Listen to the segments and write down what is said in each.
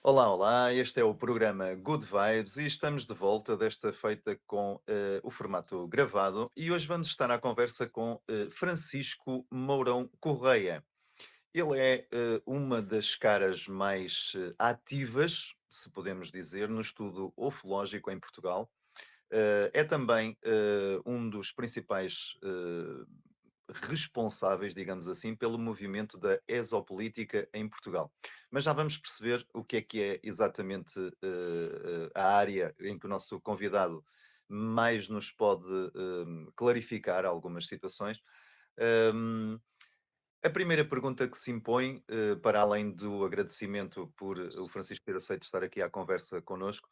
Olá, olá, este é o programa Good Vibes e estamos de volta, desta feita com o formato gravado, e hoje vamos estar à conversa com Francisco Mourão Correia. Ele é uma das caras mais ativas, se podemos dizer, no estudo ufológico em Portugal. É também um dos principais responsáveis, digamos assim, pelo movimento da exopolítica em Portugal. Mas já vamos perceber o que é exatamente a área em que o nosso convidado mais nos pode clarificar algumas situações. Hum, a primeira pergunta que se impõe, para além do agradecimento por o Francisco ter aceito estar aqui à conversa connosco,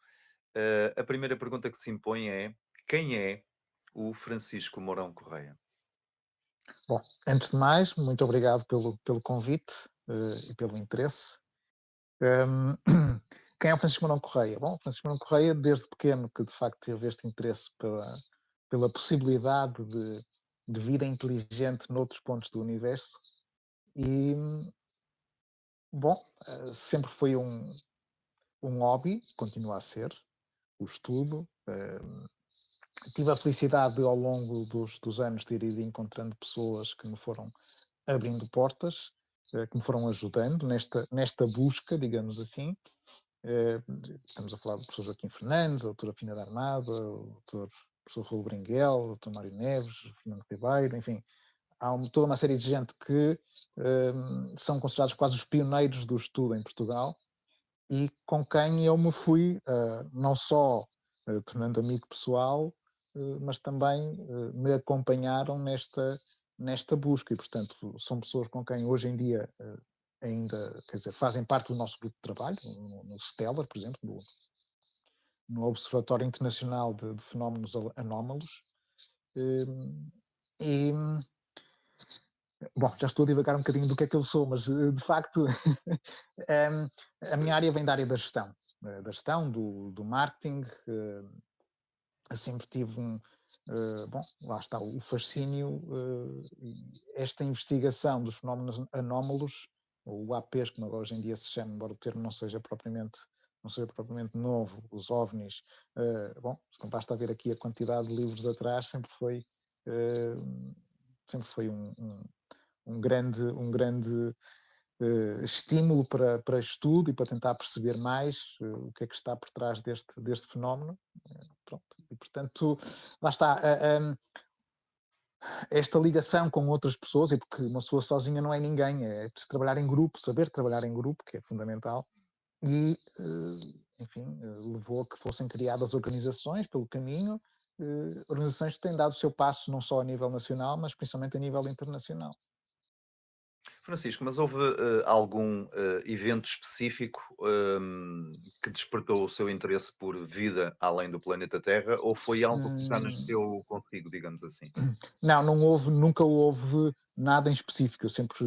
a primeira pergunta que se impõe é: quem é o Francisco Mourão Correia? Bom, antes de mais, muito obrigado pelo convite e pelo interesse. Um, quem é o Francisco Mourão Correia? Bom, o Francisco Mourão Correia, desde pequeno, que de facto teve este interesse pela possibilidade de vida inteligente noutros pontos do universo e, bom, sempre foi um hobby, continua a ser, o estudo. Tive a felicidade de, ao longo dos anos, ter ido encontrando pessoas que me foram abrindo portas, que me foram ajudando nesta busca, digamos assim. Eh, Estamos a falar do professor Joaquim Fernandes, a doutora Fina da Armada, o doutor professor Raul Bringuel, o doutor Mário Neves, o Fernando Ribeiro, enfim, há toda uma série de gente que são considerados quase os pioneiros do estudo em Portugal e com quem eu me fui não só tornando amigo pessoal, mas também me acompanharam nesta busca e, portanto, são pessoas com quem hoje em dia ainda, quer dizer, fazem parte do nosso grupo de trabalho, no Stellar, por exemplo, no Observatório Internacional de Fenómenos Anómalos. E, bom, já estou a divagar um bocadinho do que é que eu sou, mas de facto a minha área vem da área da gestão, do marketing. Sempre tive bom, lá está o fascínio, esta investigação dos fenómenos anómalos, ou o APs, como agora hoje em dia se chama, embora o termo não seja propriamente novo, os OVNIs. Bom, se não basta ver aqui a quantidade de livros atrás, sempre foi um grande estímulo para estudo e para tentar perceber mais o que é que está por trás deste fenómeno. Pronto. E, portanto, lá está. Esta ligação com outras pessoas, e porque uma pessoa sozinha não é ninguém, é preciso trabalhar em grupo, saber trabalhar em grupo, que é fundamental, e, enfim, levou a que fossem criadas organizações pelo caminho, organizações que têm dado o seu passo não só a nível nacional, mas principalmente a nível internacional. Francisco, mas houve algum evento específico que despertou o seu interesse por vida além do planeta Terra, ou foi algo que já Hum, nasceu consigo, digamos assim? nunca houve nada em específico. Eu sempre,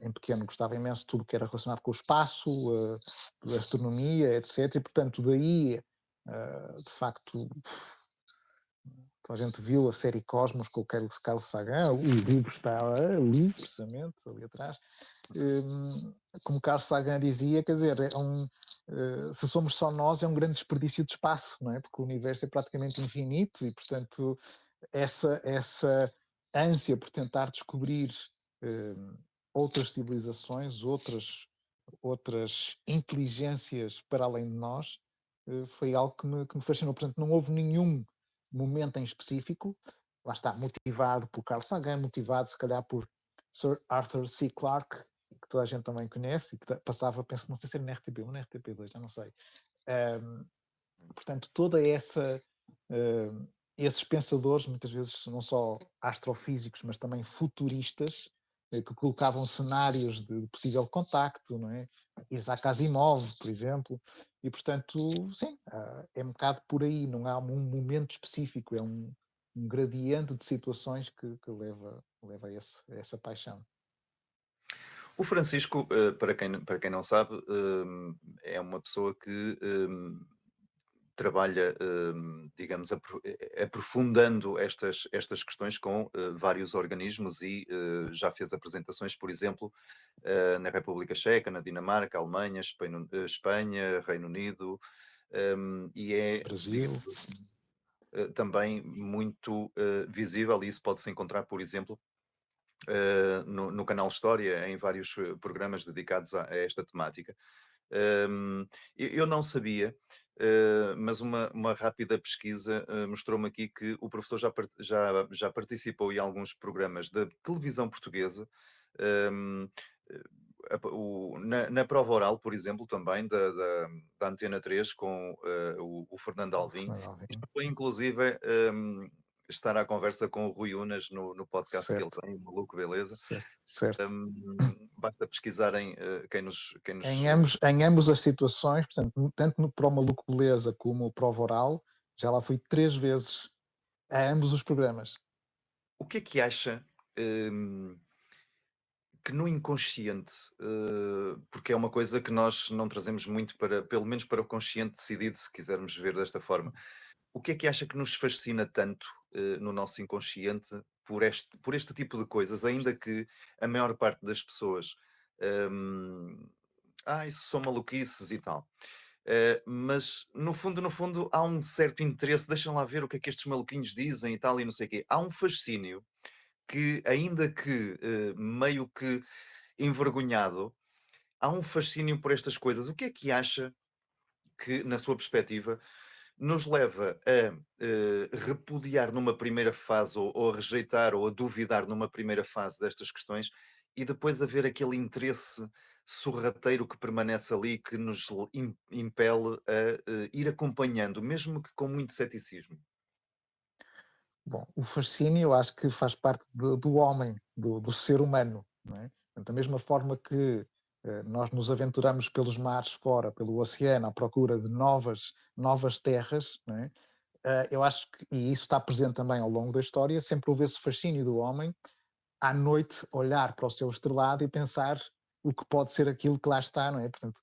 em pequeno, gostava imenso de tudo que era relacionado com o espaço, a astronomia, etc. E, portanto, daí, de facto, toda a gente viu a série Cosmos com o Carlos Sagan, o livro está ali, precisamente, ali atrás. Como Carlos Sagan dizia, quer dizer, se somos só nós, é um grande desperdício de espaço, não é? Porque o universo é praticamente infinito e, portanto, essa ânsia por tentar descobrir eh, outras civilizações, outras inteligências para além de nós, foi algo que me fascinou. Portanto, não houve nenhum momento em específico, lá está, motivado por Carl Sagan, motivado se calhar por Sir Arthur C. Clarke, que toda a gente também conhece, e que passava, penso, não sei se era na RTP1 ou na RTP2, já não sei. Um, Portanto, toda esses pensadores, muitas vezes não só astrofísicos, mas também futuristas, que colocavam cenários de possível contacto, não é? Isaac Asimov, por exemplo, e portanto, sim, é um bocado por aí, não há um momento específico, é um gradiente de situações que leva a essa paixão. O Francisco, para quem não sabe, é uma pessoa que trabalha, digamos, aprofundando estas questões com vários organismos e já fez apresentações, por exemplo, na República Checa, na Dinamarca, Alemanha, Espanha, Reino Unido, e é, Brasil. digamos assim, também muito visível, e isso pode-se encontrar, por exemplo, no canal História, em vários programas dedicados a esta temática. Eu não sabia, mas uma rápida pesquisa mostrou-me aqui que o professor já participou em alguns programas da televisão portuguesa, hum, eh, na prova oral, por exemplo, também da Antena 3 com o Fernando O Alvim. Fernando Alvim. Isto foi inclusive estar à conversa com o Rui Unas no podcast que ele Certo, tem, o Maluco Beleza. certo, certo. Basta pesquisarem quem nos. Em ambos as situações, portanto, tanto no Pro Maluco Beleza como o Prova Oral, já lá fui 3 vezes a ambos os programas. O que é que acha hum, que no inconsciente, porque é uma coisa que nós não trazemos muito para, pelo menos para o consciente decidido, se quisermos ver desta forma, o que é que acha que nos fascina tanto no nosso inconsciente por este tipo de coisas, ainda que a maior parte das pessoas, hum, isso são maluquices e tal. Mas no fundo, há um certo interesse, deixam lá ver o que é que estes maluquinhos dizem e tal, e não sei o quê. Há um fascínio que, ainda que meio que envergonhado, há um fascínio por estas coisas. O que é que acha que, na sua perspectiva, nos leva a repudiar numa primeira fase, ou a rejeitar, ou a duvidar numa primeira fase destas questões, e depois haver aquele interesse sorrateiro que permanece ali, que nos impele a ir acompanhando, mesmo que com muito ceticismo? Bom, o fascínio eu acho que faz parte do homem, do ser humano, não é? Portanto, da mesma forma que nós nos aventuramos pelos mares fora, pelo oceano, à procura de novas terras, não é? Eu acho que, e isso está presente também ao longo da história, sempre houve esse fascínio do homem, à noite, olhar para o céu estrelado e pensar o que pode ser aquilo que lá está, não é? Portanto,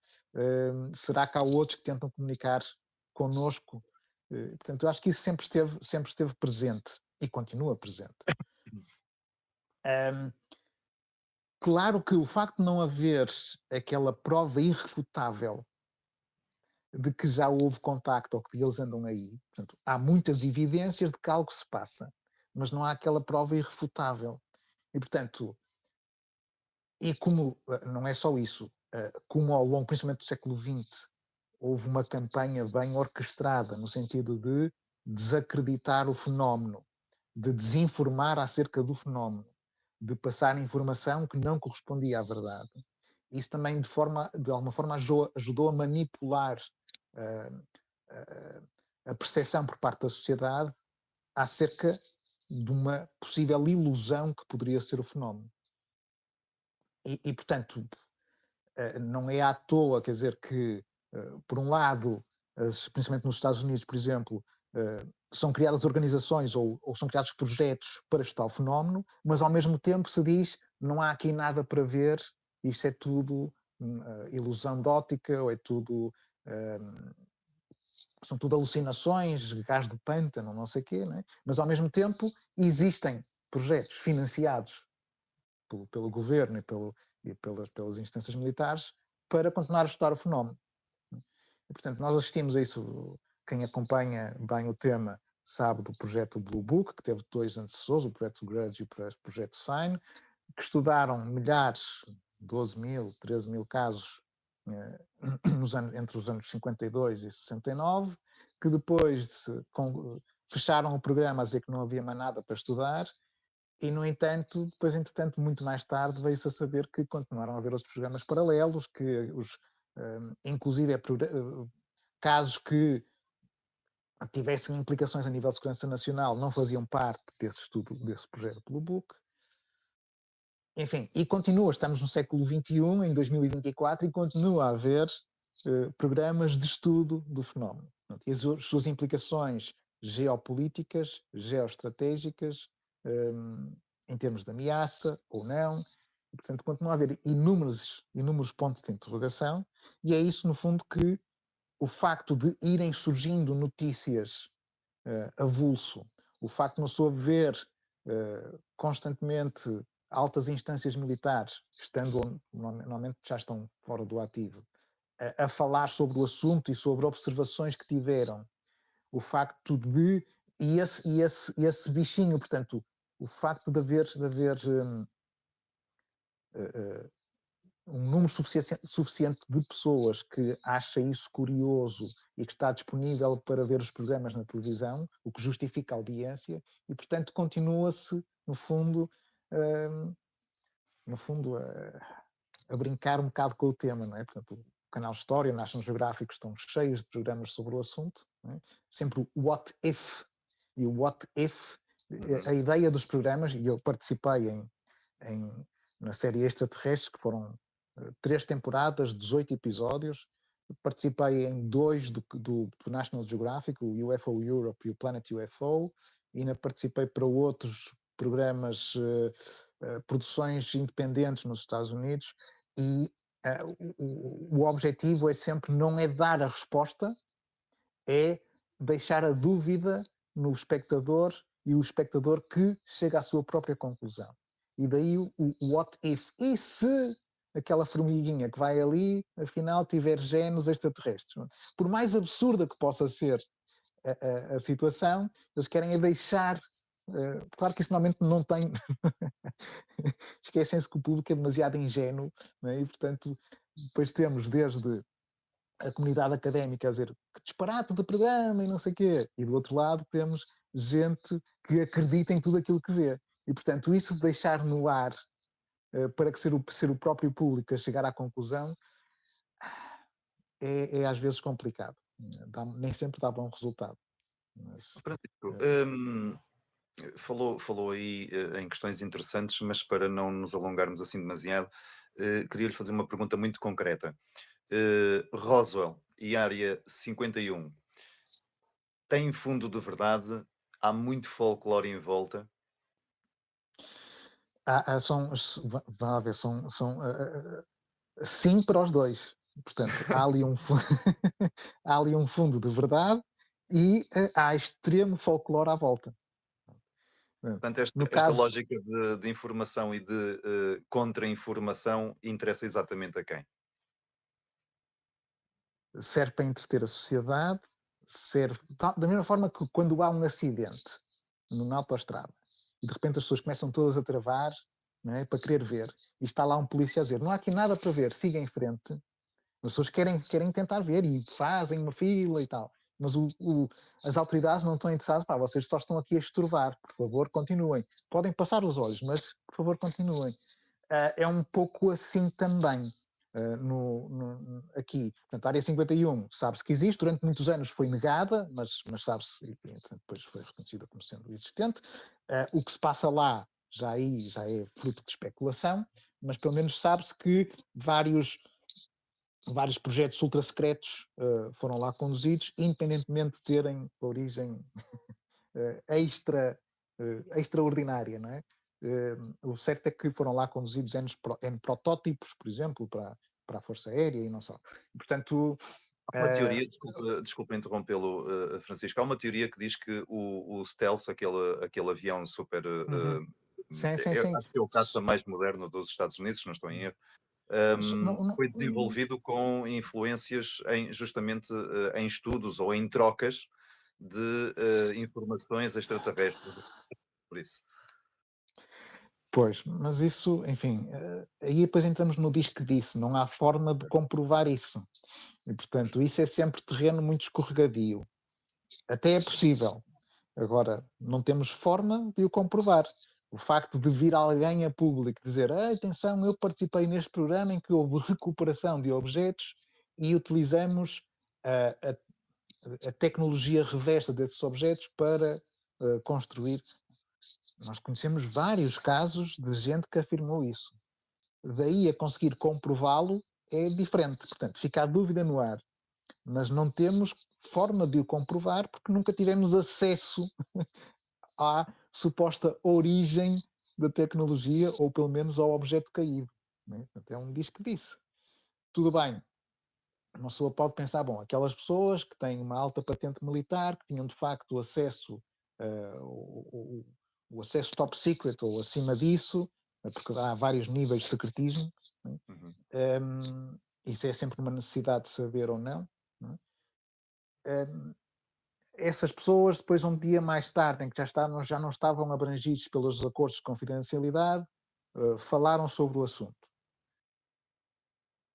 será que há outros que tentam comunicar connosco? Portanto, eu acho que isso sempre esteve presente e continua presente. Um, Claro que o facto de não haver aquela prova irrefutável de que já houve contacto ou que eles andam aí, portanto, há muitas evidências de que algo se passa, mas não há aquela prova irrefutável. E, portanto, e como não é só isso, como ao longo, principalmente do século XX, houve uma campanha bem orquestrada no sentido de desacreditar o fenómeno, de desinformar acerca do fenómeno, de passar informação que não correspondia à verdade. Isso também, de alguma forma, ajudou a manipular uh, a percepção por parte da sociedade acerca de uma possível ilusão que poderia ser o fenómeno. Portanto, não é à toa, quer dizer, que, por um lado, principalmente nos Estados Unidos, por exemplo, são criadas organizações ou são criados projetos para estudar o fenómeno, mas ao mesmo tempo se diz não há aqui nada para ver, isto é tudo ilusão de óptica, ou é tudo. São tudo alucinações, gás do pântano, não sei o quê, né? Mas ao mesmo tempo existem projetos financiados pelo governo e pelas instâncias militares para continuar a estudar o fenómeno. E, portanto, nós assistimos a isso. Quem acompanha bem o tema sabe do projeto Blue Book, que teve 2 antecessores, o projeto Grudge e o projeto Sign, que estudaram milhares, 12 mil, 13 mil casos entre os anos 52 e 69, que depois fecharam o programa a dizer que não havia mais nada para estudar. E, no entanto, depois, entretanto, muito mais tarde, veio-se a saber que continuaram a haver outros programas paralelos, que inclusive casos que tivessem implicações a nível de segurança nacional não faziam parte desse estudo, desse projeto Blue Book. Enfim, e continua, estamos no século XXI, em 2024, e continua a haver programas de estudo do fenómeno. E as suas implicações geopolíticas, geoestratégicas, em termos de ameaça ou não. E, portanto, continua a haver inúmeros pontos de interrogação, e é isso, no fundo, que o facto de irem surgindo notícias avulso, o facto de não sou ver constantemente altas instâncias militares, estando normalmente já estão fora do ativo, a falar sobre o assunto e sobre observações que tiveram, o facto de esse bichinho, portanto, o facto de haver um número suficiente de pessoas que acha isso curioso e que está disponível para ver os programas na televisão, o que justifica a audiência, e portanto continua-se, no fundo, a brincar um bocado com o tema, não é? Portanto, o canal História, National Geographic estão cheios de programas sobre o assunto, não é? Sempre o what if, e o what if, a ideia dos programas, e eu participei na série Extraterrestres, que foram 3 temporadas, 18 episódios, participei em 2 do National Geographic, o UFO Europe e o Planet UFO, e ainda participei para outros programas, produções independentes nos Estados Unidos, e o objetivo é sempre não é dar a resposta, é deixar a dúvida no espectador e o espectador que chega à sua própria conclusão. E daí o what if. E se aquela formiguinha que vai ali, afinal, tiver genes extraterrestres? Por mais absurda que possa ser a situação, eles querem é deixar. Claro que isso normalmente não tem. Esquecem-se que o público é demasiado ingênuo, né? E portanto, depois temos desde a comunidade académica a dizer que disparate de programa e não sei o quê, e do outro lado temos gente que acredita em tudo aquilo que vê. E portanto, isso de deixar no ar para que ser o próprio público a chegar à conclusão é às vezes complicado. Nem sempre dá bom resultado. Mas, Francisco, falou aí em questões interessantes, mas para não nos alongarmos assim demasiado, queria-lhe fazer uma pergunta muito concreta. Roswell e Área 51 têm fundo de verdade? Há muito folclore em volta? vá ver, sim para os dois. Portanto, há ali há ali um fundo de verdade e há extremo folclore à volta. Portanto, No esta caso, lógica de informação e de contra-informação interessa exatamente a quem? serve para entreter a sociedade, serve da mesma forma que quando há um acidente numa autoestrada e de repente as pessoas começam todas a travar, não é, para querer ver, e está lá um polícia a dizer: não há aqui nada para ver, siga em frente. As pessoas querem tentar ver e fazem uma fila e tal. Mas as autoridades não estão interessadas. Pá, vocês só estão aqui a estorvar. Por favor, continuem. Podem passar os olhos, mas por favor, continuem. É um pouco assim também. Aqui, portanto, a área 51 sabe-se que existe, durante muitos anos foi negada, mas sabe-se, e depois foi reconhecida como sendo existente. O que se passa lá já é fruto de especulação, mas pelo menos sabe-se que vários projetos ultra secretos foram lá conduzidos, independentemente de terem origem extraordinária, não é? O certo é que foram lá conduzidos N protótipos, por exemplo, para a Força Aérea e não só. Portanto, Há uma teoria, desculpa interrompê-lo, Francisco, há uma teoria que diz que o stealth, aquele avião super, uhum. Sim. acho que é o caça mais moderno dos Estados Unidos, se não estou em erro, Não, não, foi desenvolvido com influências justamente em estudos ou em trocas de informações extraterrestres, por isso. pois, mas isso, enfim, aí depois entramos no diz que disse, não há forma de comprovar isso. E, portanto, isso é sempre terreno muito escorregadio. Até é possível. Agora, não temos forma de o comprovar. O facto de vir alguém a público dizer: atenção, eu participei neste programa em que houve recuperação de objetos e utilizamos a tecnologia reversa desses objetos para construir. Nós conhecemos vários casos de gente que afirmou isso. Daí a conseguir comprová-lo é diferente. Portanto, fica a dúvida no ar. Mas não temos forma de o comprovar porque nunca tivemos acesso à suposta origem da tecnologia ou pelo menos ao objeto caído. Né? Portanto, é um disco que disse. Tudo bem, uma pessoa pode pensar, bom, aquelas pessoas que têm uma alta patente militar, que tinham de facto acesso, o acesso top secret ou acima disso, porque há vários níveis de secretismo, né? Uhum. Isso é sempre uma necessidade de saber ou não, né? Essas pessoas, depois, um dia mais tarde, em que já não estavam abrangidos pelos acordos de confidencialidade, falaram sobre o assunto.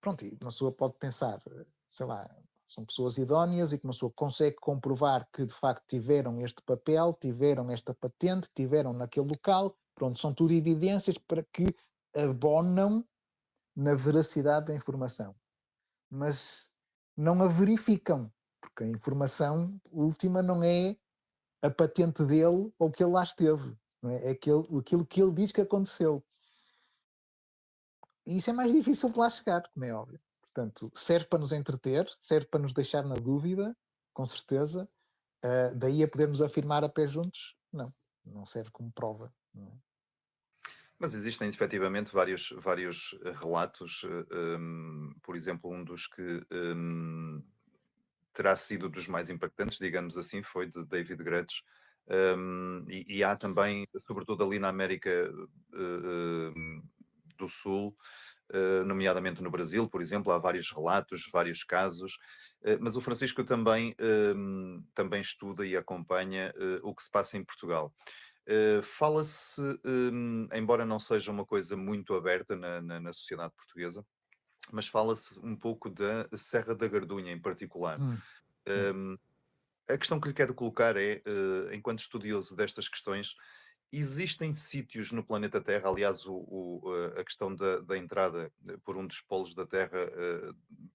Pronto, e uma pessoa pode pensar, sei lá, são pessoas idóneas e que uma pessoa consegue comprovar que de facto tiveram este papel, tiveram esta patente, tiveram naquele local, pronto, são tudo evidências para que abonam na veracidade da informação. Mas não a verificam, porque a informação última não é a patente dele ou que ele lá esteve, não é? É aquilo que ele diz que aconteceu. E isso é mais difícil de lá chegar, como é óbvio. Portanto, serve para nos entreter, serve para nos deixar na dúvida, com certeza. Daí a podermos afirmar a pé juntos, não serve como prova. Não é? Mas existem efetivamente vários relatos, por exemplo, um dos que terá sido dos mais impactantes, digamos assim, foi de David Grush. E há também, sobretudo ali na América do Sul, nomeadamente no Brasil, por exemplo, há vários relatos, vários casos, mas o Francisco também estuda e acompanha o que se passa em Portugal. Fala-se, embora não seja uma coisa muito aberta na sociedade portuguesa, mas fala-se um pouco da Serra da Gardunha em particular. Sim. A questão que lhe quero colocar é, enquanto estudioso destas questões, existem sítios no planeta Terra, aliás, a questão da entrada por um dos polos da Terra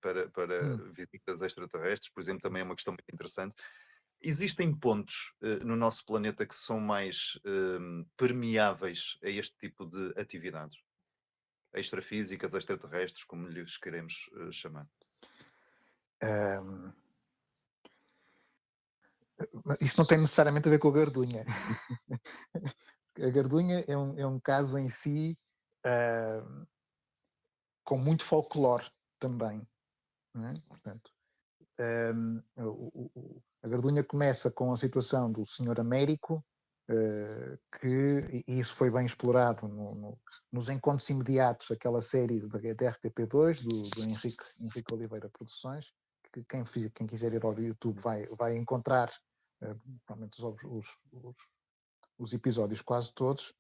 para Hum. visitas extraterrestres, por exemplo, também é uma questão muito interessante. Existem pontos no nosso planeta que são mais permeáveis a este tipo de atividades? Extrafísicas, extraterrestres, como lhes queremos chamar. Ahm, Isto não tem necessariamente a ver com a gardunha. A gardunha é um caso em si com muito folclore também. Não é? Portanto, a gardunha começa com a situação do Senhor Américo, e isso foi bem explorado nos encontros imediatos, aquela série da RTP2, do Henrique Oliveira Produções, que quem quiser ir ao YouTube vai encontrar provavelmente os episódios quase todos.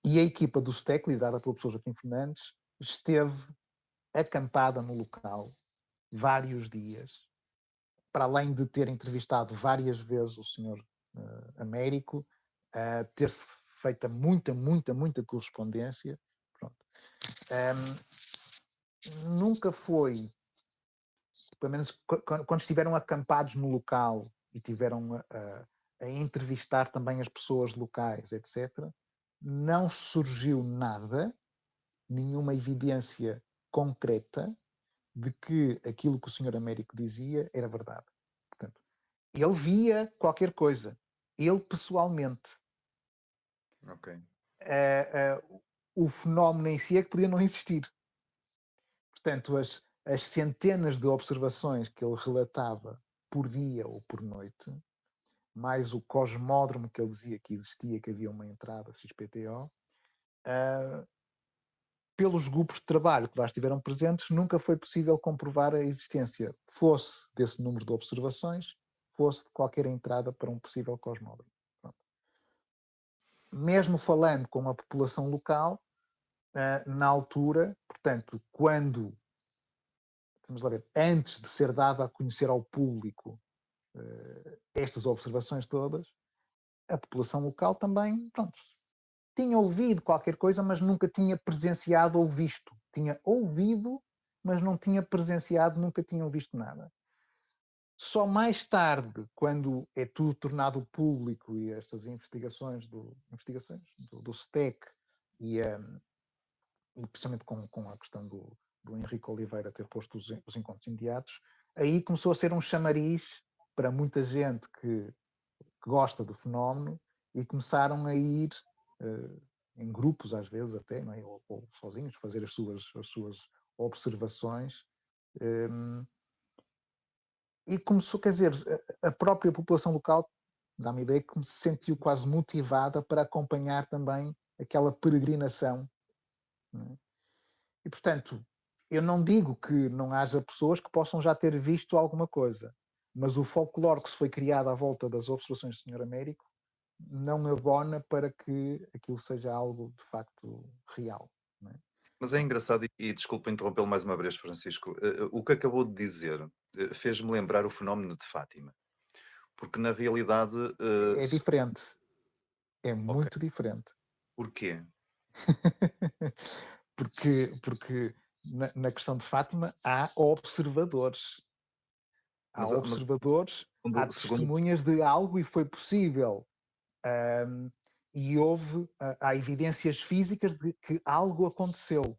E a equipa do STEC, liderada pelo professor Joaquim Fernandes, esteve acampada no local vários dias, para além de ter entrevistado várias vezes o senhor Américo, ter-se feita muita correspondência. Pronto. Nunca foi, pelo menos quando estiveram acampados no local e tiveram a entrevistar também as pessoas locais, etc., não surgiu nada, nenhuma evidência concreta de que aquilo que o senhor Américo dizia era verdade. Portanto, ele via qualquer coisa, ele pessoalmente. Ok. O fenómeno em si é que podia não existir. Portanto, as centenas de observações que ele relatava por dia ou por noite, mais o cosmódromo que ele dizia que existia, que havia uma entrada XPTO, pelos grupos de trabalho que lá estiveram presentes, nunca foi possível comprovar a existência, fosse desse número de observações, fosse de qualquer entrada para um possível cosmódromo. Pronto. Mesmo falando com a população local, na altura, portanto, quando, vamos lá ver, antes de ser dado a conhecer ao público estas observações todas, a população local também, pronto, tinha ouvido qualquer coisa, mas nunca tinha presenciado ou visto. Tinha ouvido, mas não tinha presenciado, nunca tinham visto nada. Só mais tarde, quando é tudo tornado público e estas investigações do STEC e precisamente com a questão do Henrique Oliveira ter posto os encontros imediatos, aí começou a ser um chamariz para muita gente que gosta do fenómeno e começaram a ir em grupos, às vezes até, não é? ou sozinhos, fazer as suas observações, e começou, quer dizer, a própria população local, dá-me a ideia que se sentiu quase motivada para acompanhar também aquela peregrinação, não é? E, portanto, eu não digo que não haja pessoas que possam já ter visto alguma coisa, mas o folclore que se foi criado à volta das observações do Senhor Américo não abona para que aquilo seja algo de facto real, não é? Mas é Pronto. engraçado e desculpa interrompê-lo mais uma vez, Francisco, o que acabou de dizer, fez-me lembrar o fenómeno de Fátima, porque na realidade, É diferente, é ok, muito diferente. porquê? Porque na questão de Fátima há Mas observadores, há segundo testemunhas de algo e foi possível, e há evidências físicas de que algo aconteceu,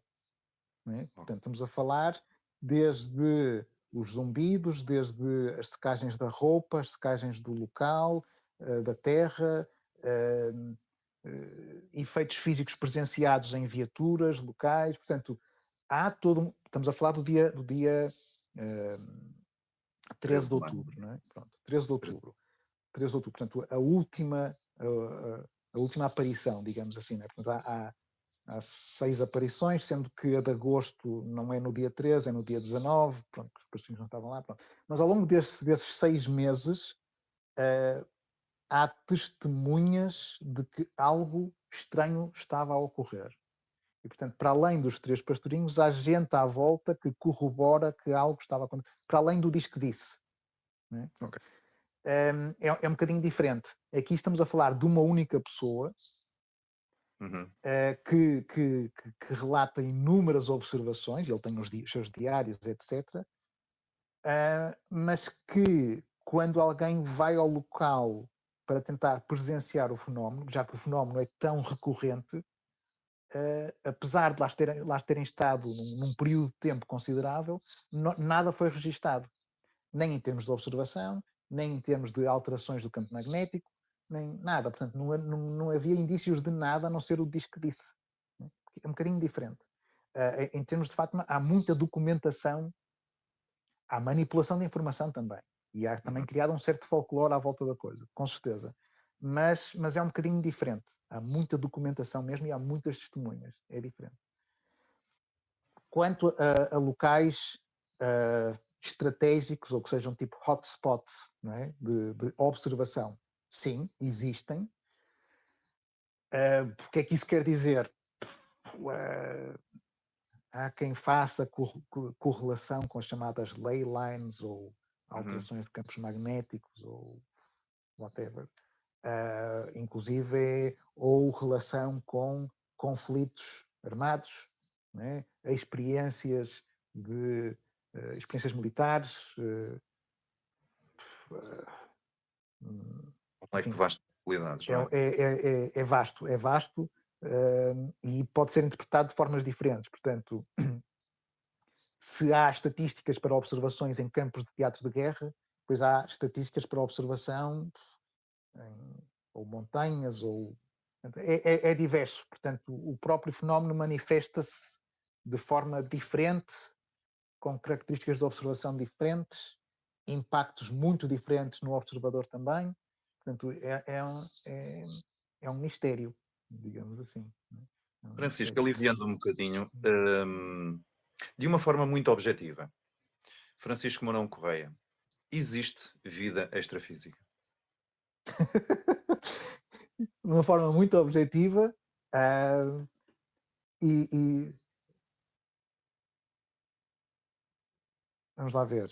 não é? ok, Portanto, estamos a falar desde os zumbidos, desde as secagens da roupa, as secagens do local, da terra, efeitos físicos presenciados em viaturas locais, portanto, há todo estamos a falar do dia eh, 13 13 de de maio, outubro, não é? Pronto, 13 de 13 outubro. 13 de outubro, portanto, a última aparição, digamos assim, né? Portanto, há 6 aparições, sendo que a de agosto não é no dia 13, é no dia 19, pronto, os pastinhos não estavam lá, pronto. Mas ao longo desses 6 meses, uh, há testemunhas de que algo estranho estava a ocorrer. E, portanto, para além dos 3 pastorinhos, há gente à volta que corrobora que algo estava a acontecer, para além do diz que disse. Não é? ok, É um bocadinho diferente. Aqui estamos a falar de uma única pessoa uhum, que relata inúmeras observações, ele tem os seus diários, etc., mas que, quando alguém vai ao local para tentar presenciar o fenómeno, já que o fenómeno é tão recorrente, apesar de lá terem estado num período de tempo considerável, nada foi registado, nem em termos de observação, nem em termos de alterações do campo magnético, nem nada. Portanto, não havia indícios de nada a não ser o diz que disse. É um bocadinho diferente. Em termos de Fátima, há muita documentação, há manipulação de informação também. E há também uhum. criado um certo folclore à volta da coisa, com certeza. Mas é um bocadinho diferente. Há muita documentação mesmo e há muitas testemunhas. É diferente. Quanto a locais estratégicos, ou que sejam tipo hotspots, não é? de observação, sim, existem. O que é que isso quer dizer? Há quem faça correlação com as chamadas ley lines ou Uhum. alterações de campos magnéticos ou whatever. Inclusive, ou relação com conflitos armados, né? Experiências militares, Um leque enfim, vasto de possibilidades, não é? é vasto, e pode ser interpretado de formas diferentes. Portanto, se há estatísticas para observações em campos de teatro de guerra, depois há estatísticas para observação ou montanhas, ou é diverso. Portanto, o próprio fenómeno manifesta-se de forma diferente, com características de observação diferentes, impactos muito diferentes no observador também. Portanto, é um mistério, digamos assim. É um Francisco, mistério. aliviando um bocadinho, de uma forma muito objetiva, Francisco Mourão Correia, existe vida extrafísica? De uma forma muito objetiva, e vamos lá ver.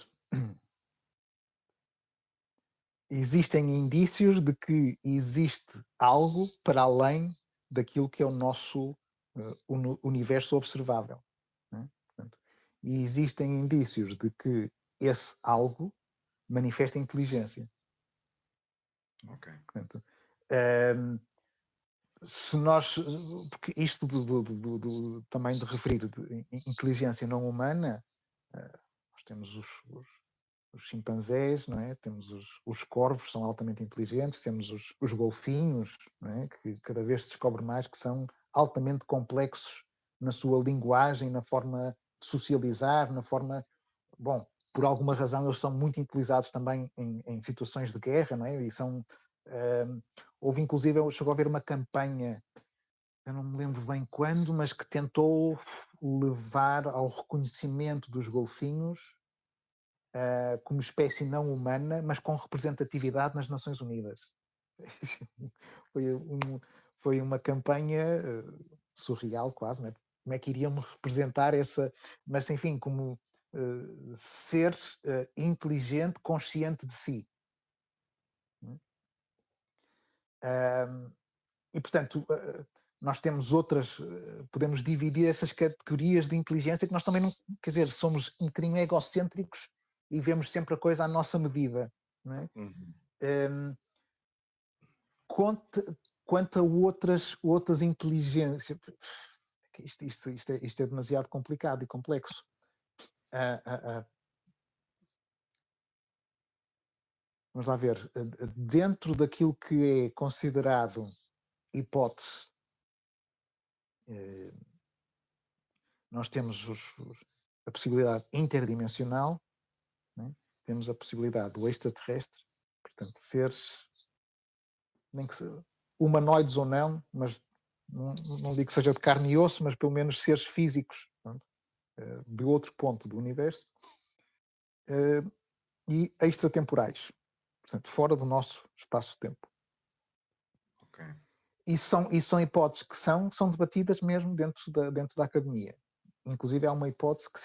Existem indícios de que existe algo para além daquilo que é o nosso universo observável, né? Portanto, e existem indícios de que esse algo manifesta inteligência. Ok. Portanto, ehm, se nós, porque isto também de referir de inteligência não humana, nós temos os chimpanzés, não é? Temos os corvos, são altamente inteligentes, temos os golfinhos, não é? Que cada vez se descobre mais que são altamente complexos na sua linguagem, na forma socializar, na forma... Bom, por alguma razão eles são muito utilizados também em situações de guerra, não é? E são... houve inclusive, chegou a haver uma campanha, eu não me lembro bem quando, mas que tentou levar ao reconhecimento dos golfinhos como espécie não humana, mas com representatividade nas Nações Unidas. foi, foi uma campanha surreal quase, não é? Como é que iríamos representar essa... Mas enfim, como ser inteligente, consciente de si. E portanto, nós temos outras, podemos dividir essas categorias de inteligência, que nós também não, quer dizer, somos um bocadinho egocêntricos e vemos sempre a coisa à nossa medida, não é? Quanto a outras inteligências, isto é demasiado complicado e complexo. Vamos lá ver, dentro daquilo que é considerado hipótese, nós temos a possibilidade interdimensional, né? Temos a possibilidade do extraterrestre, portanto, seres, nem que humanoides ou não, mas não digo que seja de carne e osso, mas pelo menos seres físicos, pronto, de outro ponto do universo, e extratemporais, portanto, fora do nosso espaço-tempo. Ok. E são hipóteses que são debatidas mesmo dentro da academia. Inclusive, há uma hipótese que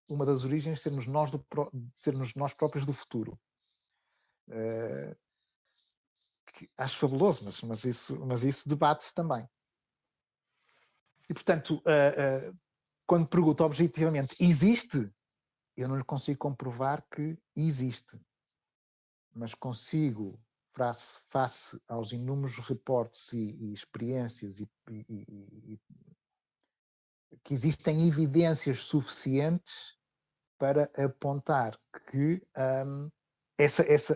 uma das origens sermos nós próprios do futuro. Que acho fabuloso, mas isso debate-se também. E, portanto, quando pergunto objetivamente, existe? Eu não lhe consigo comprovar que existe. Mas consigo, face aos inúmeros reportes e experiências que existem evidências suficientes para apontar que,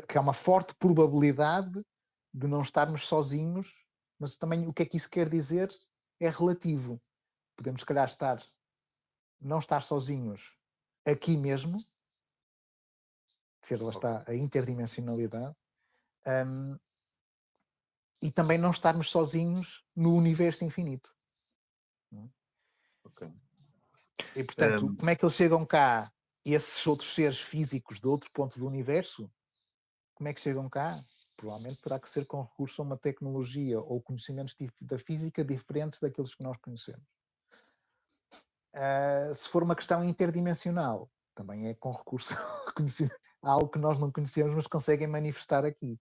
que há uma forte probabilidade de não estarmos sozinhos, mas também o que é que isso quer dizer é relativo. Podemos, se calhar, não estar sozinhos aqui mesmo, lá está a interdimensionalidade, e também não estarmos sozinhos no universo infinito. Ok. E, portanto, como é que eles chegam cá, esses outros seres físicos de outro ponto do universo? Como é que chegam cá? Provavelmente terá que ser com recurso a uma tecnologia ou conhecimentos da física diferentes daqueles que nós conhecemos. Se for uma questão interdimensional, também é com recurso a algo que nós não conhecemos, mas conseguem manifestar aqui.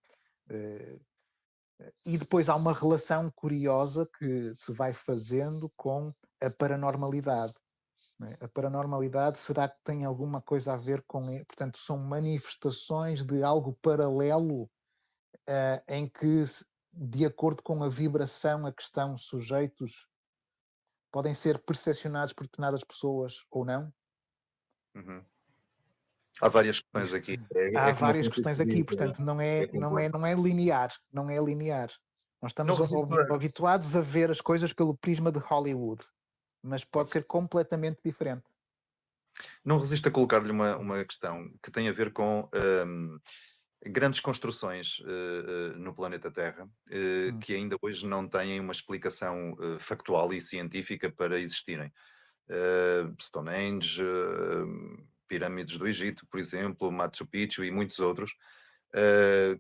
E depois há uma relação curiosa que se vai fazendo com a paranormalidade. A paranormalidade, será que tem alguma coisa a ver com... Portanto, são manifestações de algo paralelo em que, de acordo com a vibração a que estão sujeitos, podem ser percepcionados por determinadas pessoas ou não? Uhum. Há várias questões aqui. Há Como o várias questões Francisco aqui, diz, portanto, não é é complexo. linear. Não é linear. Nós Não estamos resisto habituados a ver as coisas pelo prisma de Hollywood, mas pode ser completamente diferente. não resisto a colocar-lhe uma questão que tem a ver com grandes construções no planeta Terra que ainda hoje não têm uma explicação factual e científica para existirem. Stonehenge, pirâmides do Egito, por exemplo, Machu Picchu e muitos outros,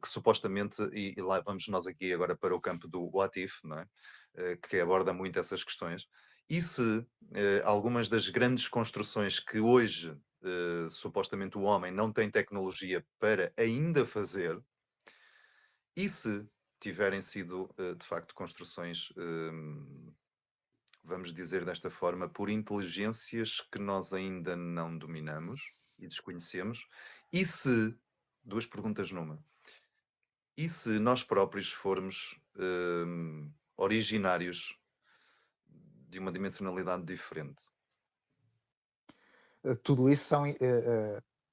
que supostamente, e lá vamos nós aqui agora para o campo do What If, não é? Que aborda muito essas questões. E se algumas das grandes construções que hoje supostamente o homem não tem tecnologia para ainda fazer, e se tiverem sido de facto construções, vamos dizer desta forma, por inteligências que nós ainda não dominamos e desconhecemos, e se, duas perguntas numa, e se nós próprios formos originários de uma dimensionalidade diferente? Tudo isso são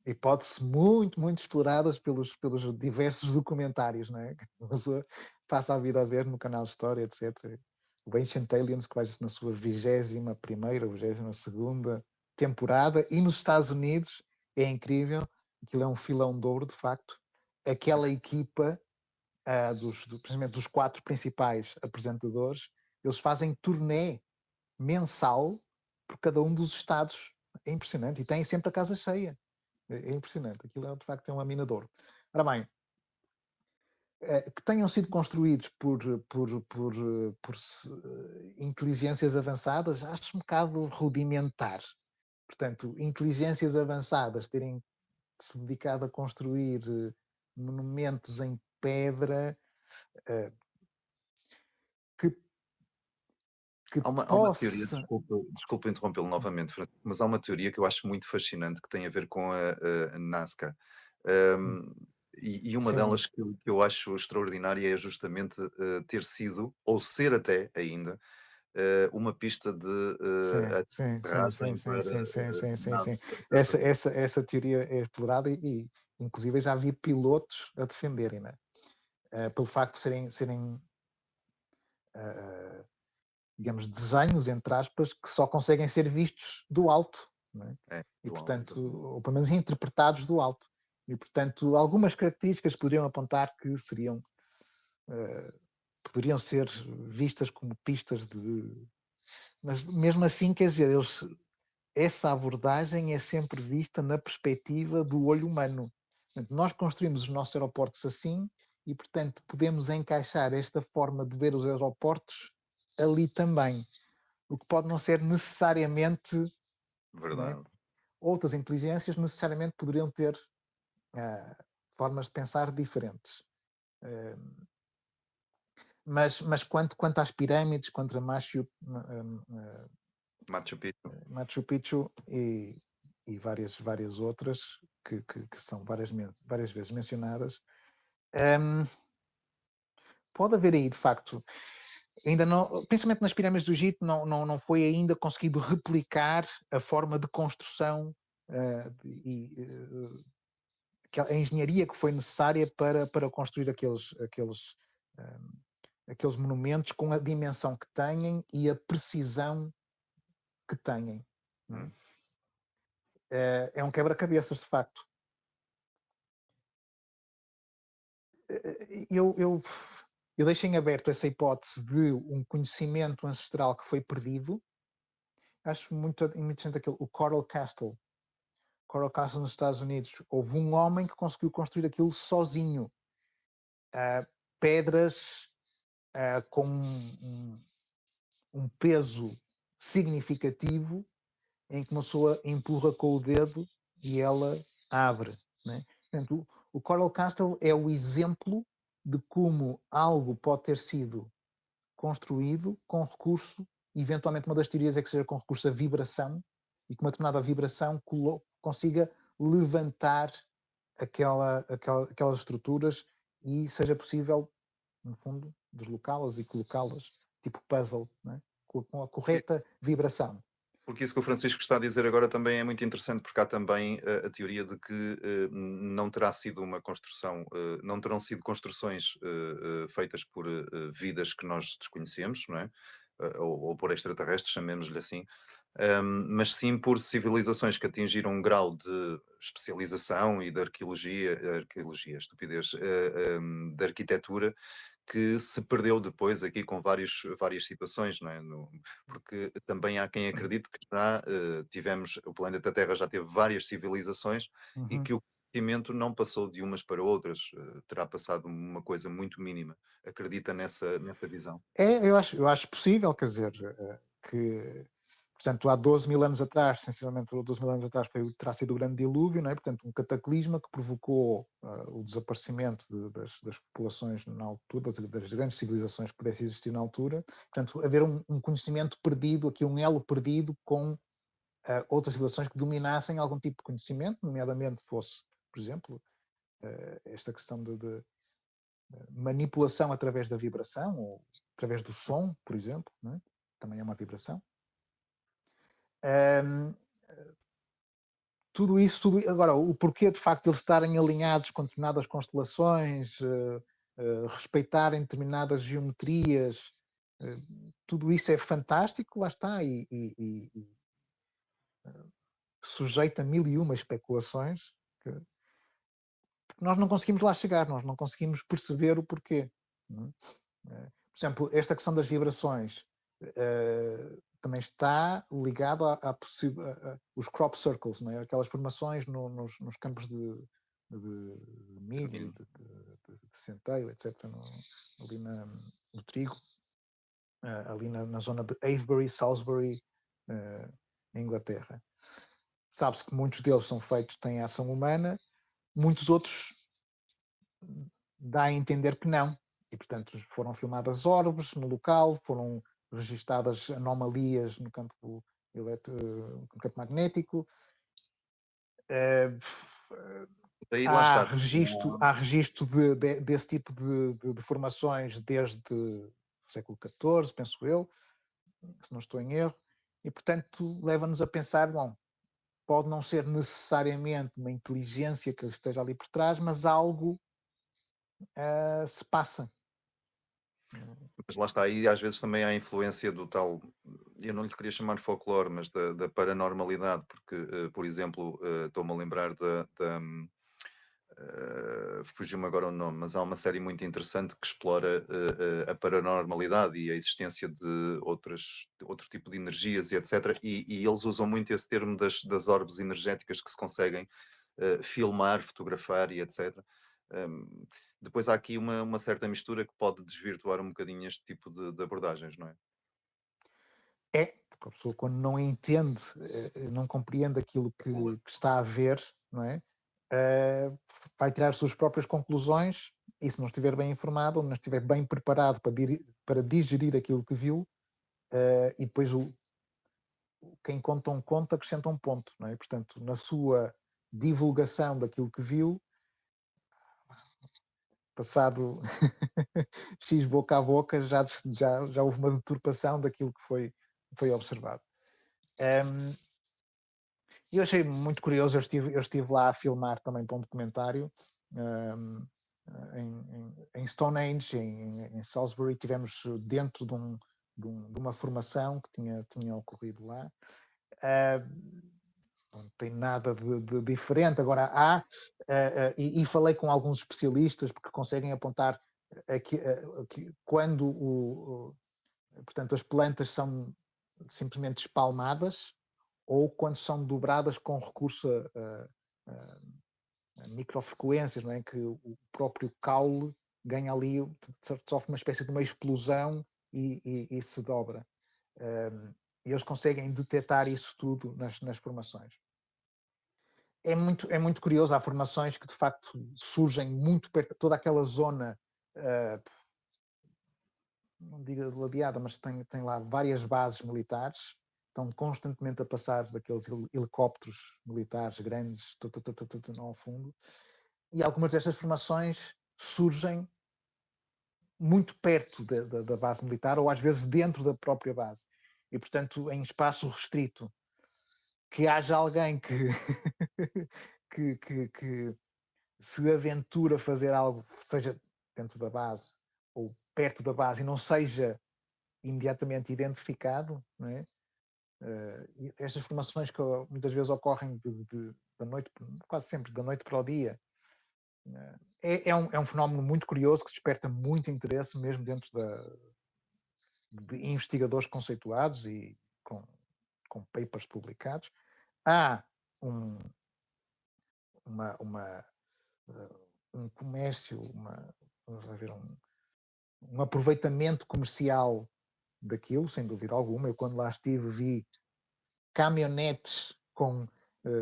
hipóteses muito, muito exploradas pelos diversos documentários, não é? Que a pessoa passa a vida a ver no canal de História, etc. O Ancient Aliens, que vai na sua 21ª, 22ª, temporada, e nos Estados Unidos é incrível, aquilo é um filão de ouro, de facto, aquela equipa, precisamente dos 4 principais apresentadores, eles fazem turnê mensal por cada um dos estados. É impressionante, e têm sempre a casa cheia. É impressionante, aquilo é, de facto, é uma mina de ouro. Ora bem, que tenham sido construídos por inteligências avançadas, acho um bocado rudimentar. Portanto, inteligências avançadas terem se dedicado a construir monumentos em pedra que, que Há uma teoria, possa. desculpa interrompê-lo novamente, Francisco, mas há uma teoria que eu acho muito fascinante que tem a ver com a Nazca. Hum, e uma Sim, delas que eu acho extraordinária é justamente ter sido, ou ser até ainda, uma pista de sim, sim, sim, sim, aterragem sim, para sim, sim, sim, sim, naves sim. Essa, espaciais. essa, essa teoria é explorada e inclusive já vi pilotos a defenderem, né? Pelo facto de serem digamos, desenhos, entre aspas, que só conseguem ser vistos do alto, não é? É, E, do alto, portanto, exatamente. ou pelo menos interpretados do alto. E, portanto, algumas características poderiam apontar que poderiam ser vistas como pistas de. Mas mesmo assim, quer dizer, essa abordagem é sempre vista na perspectiva do olho humano. Portanto, nós construímos os nossos aeroportos assim e, portanto, podemos encaixar esta forma de ver os aeroportos ali também, o que pode não ser necessariamente, né? Verdade. Outras inteligências necessariamente poderiam ter formas de pensar diferentes. Mas quanto às pirâmides, quanto a Machu Picchu. Machu Picchu e várias outras que são várias vezes mencionadas, um, pode haver aí, de facto, ainda não, principalmente nas pirâmides do Egito, não foi ainda conseguido replicar a forma de construção a engenharia que foi necessária para construir aqueles monumentos com a dimensão que têm e a precisão que têm. Não Hum. é? É um quebra-cabeças, de facto. Eu deixo em aberto essa hipótese de um conhecimento ancestral que foi perdido. Acho muito interessante o Coral Castle. Coral Castle nos Estados Unidos. Houve um homem que conseguiu construir aquilo sozinho. Pedras com um peso significativo em que uma pessoa empurra com o dedo e ela abre. Né? Portanto, o Coral Castle é o exemplo de como algo pode ter sido construído com recurso, eventualmente uma das teorias é que seja com recurso à vibração, e que uma determinada vibração consiga levantar aquelas estruturas e seja possível, no fundo, deslocá-las e colocá-las, tipo puzzle, né? Com a correta vibração. Porque isso que o Francisco está a dizer agora também é muito interessante, porque há também a teoria de que não terá sido uma construção, não terão sido construções feitas por vidas que nós desconhecemos, não é? Ou por extraterrestres, chamemos-lhe assim, mas sim por civilizações que atingiram um grau de especialização e de arqueologia, estupidez, de arquitetura, que se perdeu depois aqui com várias situações, não é? Porque também há quem acredite que já tivemos, o planeta Terra já teve várias civilizações e Uhum. que o conhecimento não passou de umas para outras, terá passado uma coisa muito mínima. Acredita nessa visão? Eu acho possível, quer dizer, que, portanto, há 12 mil anos atrás, sensivelmente 12 mil anos atrás, terá sido o grande dilúvio, não é? Portanto, um cataclisma que provocou o desaparecimento das populações na altura, das grandes civilizações que pudessem existir na altura. Portanto, haver um conhecimento perdido, aqui um elo perdido com outras civilizações que dominassem algum tipo de conhecimento, nomeadamente fosse, por exemplo, esta questão de manipulação através da vibração ou através do som, por exemplo, né? Também é uma vibração. Um, tudo isso, agora, o porquê de facto de eles estarem alinhados com determinadas constelações, respeitarem determinadas geometrias, tudo isso é fantástico, lá está, sujeito a mil e uma especulações, porque nós não conseguimos lá chegar, nós não conseguimos perceber o porquê. Por exemplo, esta questão das vibrações também está ligado a os crop circles, não é? Aquelas formações nos campos de milho, de centeio, etc., ali no trigo, ali na zona de Avebury, Salisbury, na Inglaterra. Sabe-se que muitos deles são feitos, têm ação humana, muitos outros dá a entender que não. E, portanto, foram filmadas orbes no local, foram registadas anomalias no campo magnético. Daí lá Há está. registro desse tipo de formações desde o século XIV, penso eu, se não estou em erro, e, portanto, leva-nos a pensar, bom, pode não ser necessariamente uma inteligência que esteja ali por trás, mas algo se passa. Mas lá está, aí às vezes também há a influência do tal, eu não lhe queria chamar folclore, mas da paranormalidade, porque, por exemplo, estou-me a lembrar fugiu-me agora o nome, mas há uma série muito interessante que explora a paranormalidade e a existência de outro tipo de energias e etc. E eles usam muito esse termo das orbes energéticas que se conseguem filmar, fotografar e etc. Um, Depois há aqui uma certa mistura que pode desvirtuar um bocadinho este tipo de abordagens, não é? Porque a pessoa quando não entende, não compreende aquilo que está a ver, não é? Vai tirar as suas próprias conclusões e se não estiver bem informado ou não estiver bem preparado para digerir aquilo que viu, e depois quem conta um conto acrescenta um ponto, não é? Portanto, na sua divulgação daquilo que viu, passado X boca a boca, já houve uma deturpação daquilo que foi observado. E eu achei muito curioso, eu estive lá a filmar também para um documentário em Stonehenge, em Salisbury, tivemos dentro de uma formação que tinha ocorrido lá. Não tem nada de diferente. Agora há, e falei com alguns especialistas porque conseguem apontar que quando portanto, as plantas são simplesmente espalmadas ou quando são dobradas com recurso a microfrequências, não é? Que o próprio caule ganha ali, sofre uma espécie de uma explosão e se dobra. E eles conseguem detectar isso tudo nas formações. É muito curioso, há formações que de facto surgem muito perto, toda aquela zona, não digo ladeada, mas tem lá várias bases militares, estão constantemente a passar daqueles helicópteros militares grandes ao fundo, e algumas destas formações surgem muito perto da base militar ou às vezes dentro da própria base e portanto em espaço restrito, que haja alguém que que se aventura a fazer algo, seja dentro da base ou perto da base e não seja imediatamente identificado, não é? Estas formações que muitas vezes ocorrem da noite, quase sempre da noite para o dia, é um fenómeno muito curioso que desperta muito interesse mesmo dentro de investigadores conceituados e com papers publicados. Há um, uma, um comércio, um aproveitamento comercial daquilo, sem dúvida alguma. Eu quando lá estive vi caminhonetes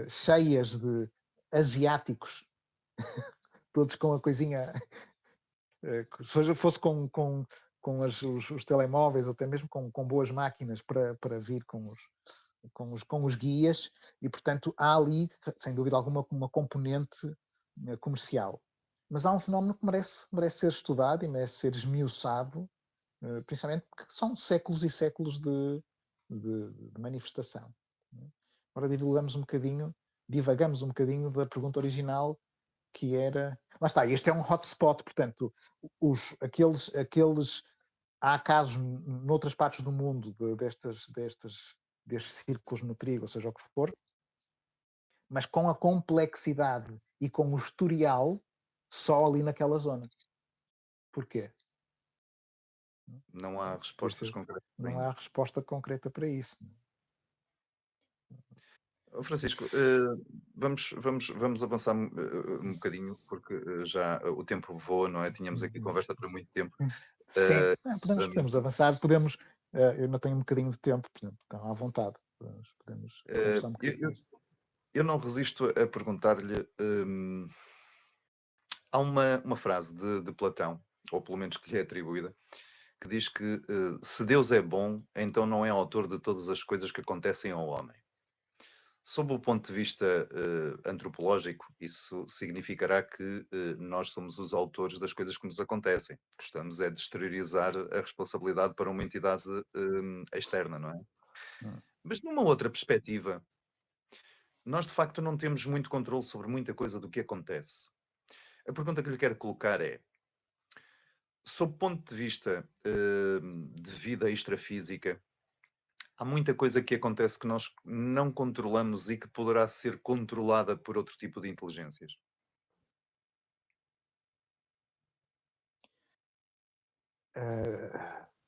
cheias de asiáticos, todos com a coisinha, se fosse com os telemóveis ou até mesmo com boas máquinas para vir com os guias e, portanto, há ali, sem dúvida alguma, uma componente comercial. Mas há um fenómeno que merece ser estudado e merece ser esmiuçado, principalmente porque são séculos e séculos de manifestação. Agora divagamos um bocadinho da pergunta original, que era... Lá está, este é um hotspot, portanto, há casos noutras partes do mundo destes círculos no trigo, ou seja o que for, mas com a complexidade e com o historial só ali naquela zona. Porquê? Não há respostas Isso, concretas não ainda. há resposta concreta para isso. Francisco, vamos avançar um bocadinho, porque já o tempo voa, não é? Tínhamos aqui conversa para muito tempo. Sim, Hum, podemos avançar, podemos. Eu não tenho um bocadinho de tempo, portanto, estão à vontade. Podemos eh, conversar um eu, bocadinho eu- disto. eu não resisto a perguntar-lhe. Há uma frase de Platão, ou pelo menos que lhe é atribuída, que diz que se Deus é bom, então não é autor de todas as coisas que acontecem ao homem. Sob o ponto de vista antropológico, isso significará que nós somos os autores das coisas que nos acontecem. Gostamos é de exteriorizar a responsabilidade para uma entidade externa, não é? Hum. Mas numa outra perspectiva, nós de facto não temos muito controle sobre muita coisa do que acontece. A pergunta que lhe quero colocar é: sob o ponto de vista de vida extrafísica, há muita coisa que acontece que nós não controlamos e que poderá ser controlada por outro tipo de inteligências.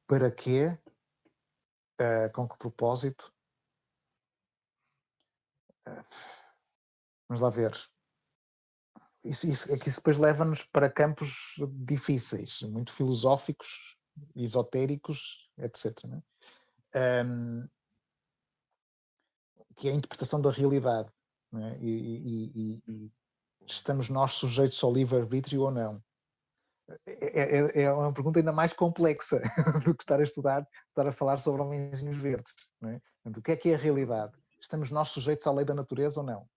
Para quê? Com que propósito? Vamos lá ver. É que isso depois leva-nos para campos difíceis, muito filosóficos, esotéricos, etc. Né? Que é a interpretação da realidade. Né? E estamos nós sujeitos ao livre-arbítrio ou não? É uma pergunta ainda mais complexa do que estar a estudar, estar a falar sobre homenzinhos verdes. Não é? Portanto, o que é a realidade? Estamos nós sujeitos à lei da natureza ou não?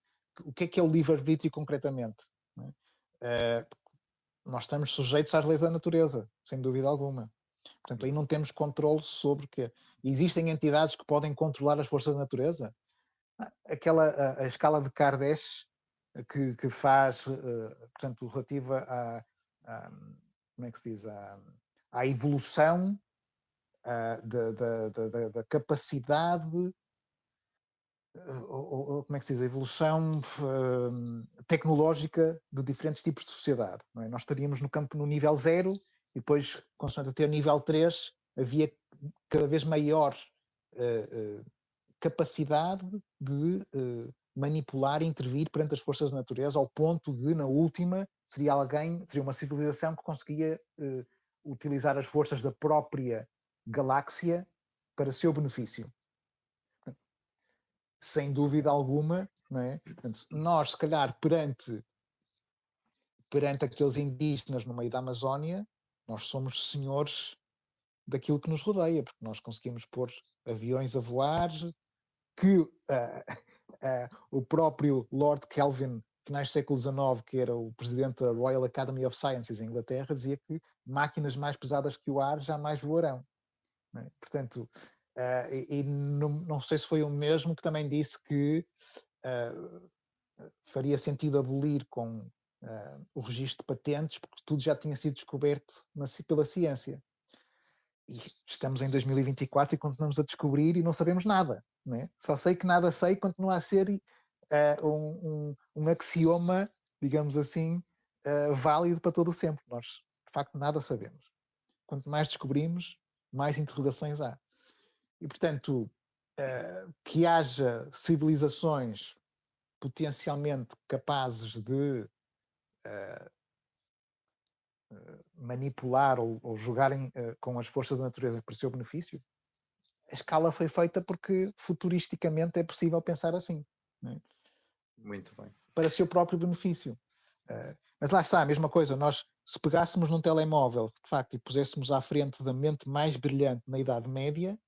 O que é o livre-arbítrio concretamente? Não é? Nós estamos sujeitos às leis da natureza, sem dúvida alguma. Portanto, aí não temos controle sobre o quê. Existem entidades que podem controlar as forças da natureza? A escala de Kardashev que faz, portanto, relativa como é que se diz, à evolução da capacidade, ou como é que se diz, a evolução tecnológica de diferentes tipos de sociedade. Não é? Nós estaríamos no nível 0 e depois, consoante até o nível 3, havia cada vez maior capacidade de manipular e intervir perante as forças da natureza, ao ponto de, na última, seria uma civilização que conseguia utilizar as forças da própria galáxia para seu benefício. Sem dúvida alguma, não é? Portanto, nós, se calhar, perante aqueles indígenas no meio da Amazónia, nós somos senhores daquilo que nos rodeia, porque nós conseguimos pôr aviões a voar, que o próprio Lord Kelvin, finais do século XIX, que era o presidente da Royal Academy of Sciences em Inglaterra, dizia que máquinas mais pesadas que o ar jamais voarão. Né? Portanto, não sei se foi o mesmo que também disse que faria sentido abolir com o registro de patentes, porque tudo já tinha sido descoberto pela ciência. E estamos em 2024 e continuamos a descobrir e não sabemos nada. Né? Só sei que nada sei, continua a ser um axioma, digamos assim, válido para todo o sempre. Nós, de facto, nada sabemos. Quanto mais descobrimos, mais interrogações há. E, portanto, que haja civilizações potencialmente capazes de manipular ou jogarem com as forças da natureza para o seu benefício, a escala foi feita porque futuristicamente é possível pensar assim, né? Muito bem. Para seu próprio benefício. Mas lá está, a mesma coisa, nós se pegássemos num telemóvel, de facto, e puséssemos à frente da mente mais brilhante na Idade Média,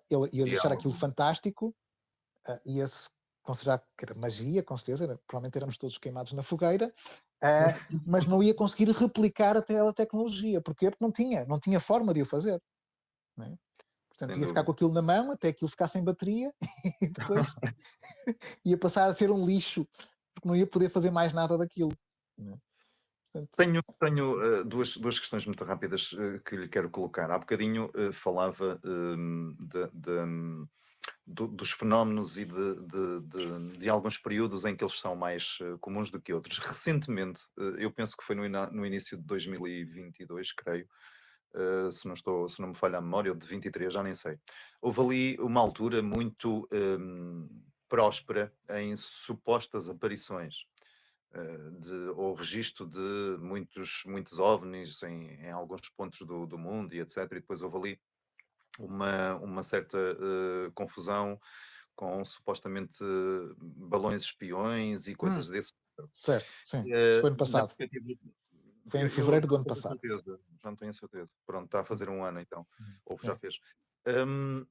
ele ia deixar aquilo fantástico, ia-se considerar que era magia, com certeza, provavelmente éramos todos queimados na fogueira, mas não ia conseguir replicar a tecnologia. Porquê? Porque não tinha forma de o fazer. Não é? Portanto, Sem ia ficar dúvida. com aquilo na mão até aquilo ficar sem bateria e depois ia passar a ser um lixo, porque não ia poder fazer mais nada daquilo. Né? Portanto, Tenho duas questões muito rápidas que lhe quero colocar. Há bocadinho falava dos fenómenos e de alguns períodos em que eles são mais comuns do que outros. Recentemente, eu penso que foi no início de 2022, creio, se não me falha a memória, ou de 23, já nem sei. Houve ali uma altura muito próspera em supostas aparições. Ou registro de muitos OVNIs em alguns pontos do mundo e etc. E depois houve ali uma certa confusão com supostamente balões espiões e Hum, coisas desse género. certo, sim. Isso foi no Na passado. perspectiva, Foi em eu fevereiro já do não ano tenho a passado. certeza, já não tenho a certeza. Pronto, está a Hum, fazer um ano então, ou já É. fez.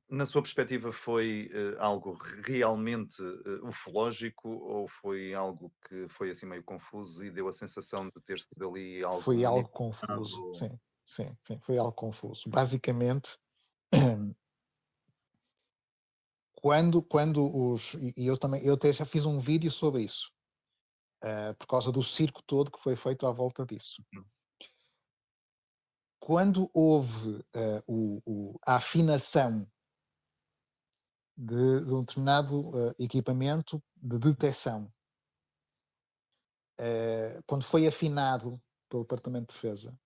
Na sua perspectiva, foi algo realmente ufológico ou foi algo que foi assim meio confuso e deu a sensação de ter sido ali algo Foi algo manipulado? confuso. Sim, sim, sim. Foi algo confuso. Basicamente, quando e eu também, eu até já fiz um vídeo sobre isso, por causa do circo todo que foi feito à volta disso. Uhum, Quando houve a afinação de um determinado equipamento de detecção, quando foi afinado pelo Departamento de Defesa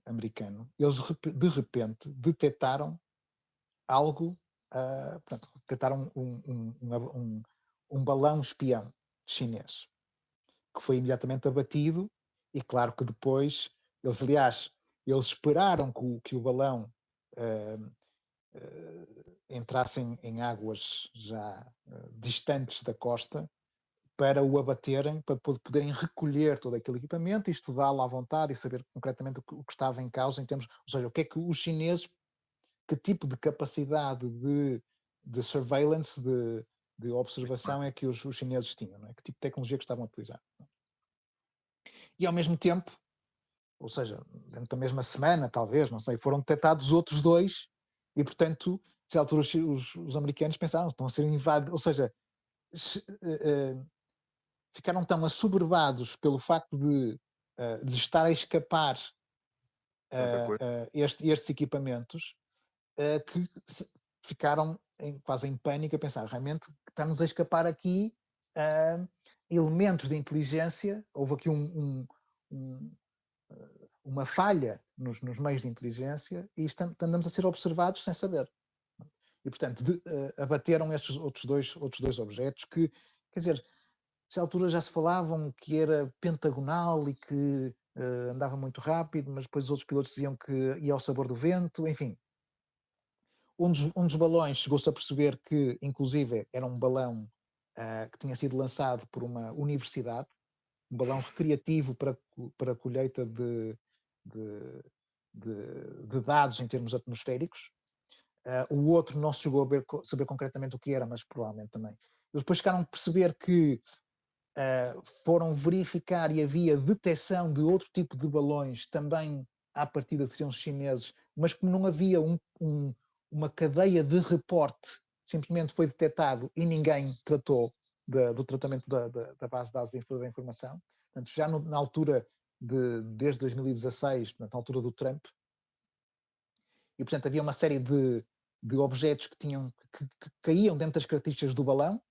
americano, eles de repente detectaram algo, portanto, detectaram um balão espião chinês, que foi imediatamente abatido, e claro que depois, aliás, eles esperaram que o balão uh, entrasse em águas já distantes da costa, para o abaterem, para poderem recolher todo aquele equipamento e estudá-lo à vontade e saber concretamente o que estava em causa em termos, ou seja, o que é que os chineses, que tipo de capacidade de surveillance, de observação é que os chineses tinham, não é? Que tipo de tecnologia que estavam a utilizar. E ao mesmo tempo, ou seja, dentro da mesma semana, talvez, não sei, foram detectados outros dois e, portanto, de altura os americanos pensaram, estão a ser invadidos, ou seja, ficaram tão assoberbados pelo facto de estar a escapar tanta coisa. estes equipamentos, que ficaram quase em pânico a pensar, realmente estamos a escapar aqui elementos de inteligência, houve aqui uma falha nos meios de inteligência e andamos a ser observados sem saber. E, portanto, abateram estes outros dois objetos que, quer dizer, nessa altura já se falavam que era pentagonal e que andava muito rápido, mas depois os outros pilotos diziam que ia ao sabor do vento, enfim. Um dos balões chegou-se a perceber que, inclusive, era um balão que tinha sido lançado por uma universidade, um balão recreativo para colheita de, de dados em termos atmosféricos. O outro não se chegou a saber concretamente o que era, mas provavelmente também. Eles depois ficaram a perceber que foram verificar e havia detecção de outro tipo de balões, também à partida seriam os chineses, mas como não havia uma cadeia de reporte, simplesmente foi detectado e ninguém tratou do tratamento da base de dados da informação. Portanto, já na altura, desde 2016, na altura do Trump, e portanto havia uma série de objetos que caíam dentro das características do balão,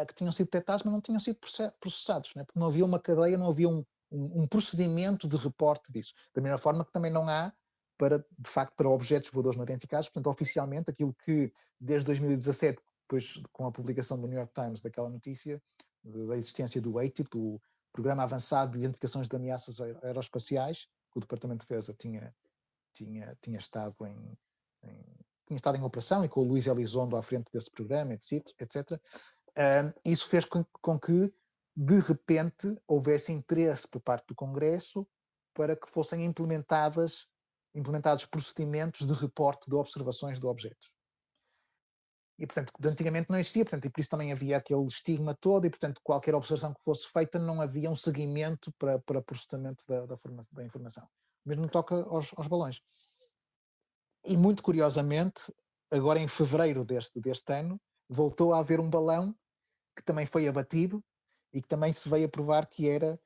que tinham sido detectados, mas não tinham sido processados, né? Porque não havia uma cadeia, não havia um procedimento de reporte disso. Da mesma forma que também não há, de facto, para objetos voadores não identificados, portanto, oficialmente, aquilo que desde 2017, depois com a publicação do New York Times daquela notícia, da existência do ATIP, do Programa Avançado de Identificações de Ameaças Aeroespaciais, que o Departamento de Defesa tinha estado tinha estado em operação e com o Luís Elizondo à frente desse programa, etc. Isso fez com que, de repente, houvesse interesse por parte do Congresso para que fossem implementados procedimentos de reporte de observações de objetos. E, portanto, antigamente não existia, portanto, e por isso também havia aquele estigma todo, e, portanto, qualquer observação que fosse feita não havia um seguimento para processamento da informação. Mesmo toca aos balões. E, muito curiosamente, agora em fevereiro deste ano, voltou a haver um balão que também foi abatido e que também se veio a provar que era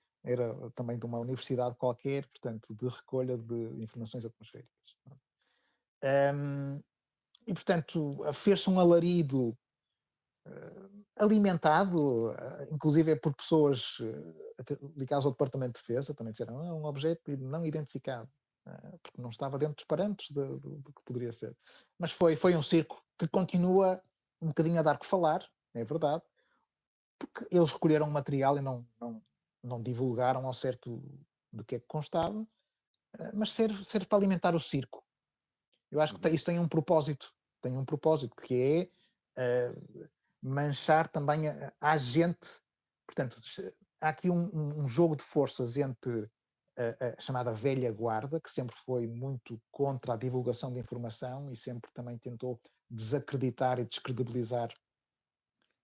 também de uma universidade qualquer, portanto, de recolha de informações atmosféricas. e portanto, fez-se um alarido alimentado, inclusive por pessoas ligadas ao Departamento de Defesa, também disseram é um objeto não identificado, porque não estava dentro dos parâmetros do que poderia ser. Mas foi um circo que continua um bocadinho a dar que falar, é verdade, porque eles recolheram material e não divulgaram ao certo do que é que constava, mas serve para alimentar o circo. Eu acho que isso tem um propósito que é manchar também a gente. Portanto, há aqui um jogo de forças entre a chamada velha guarda, que sempre foi muito contra a divulgação de informação e sempre também tentou desacreditar e descredibilizar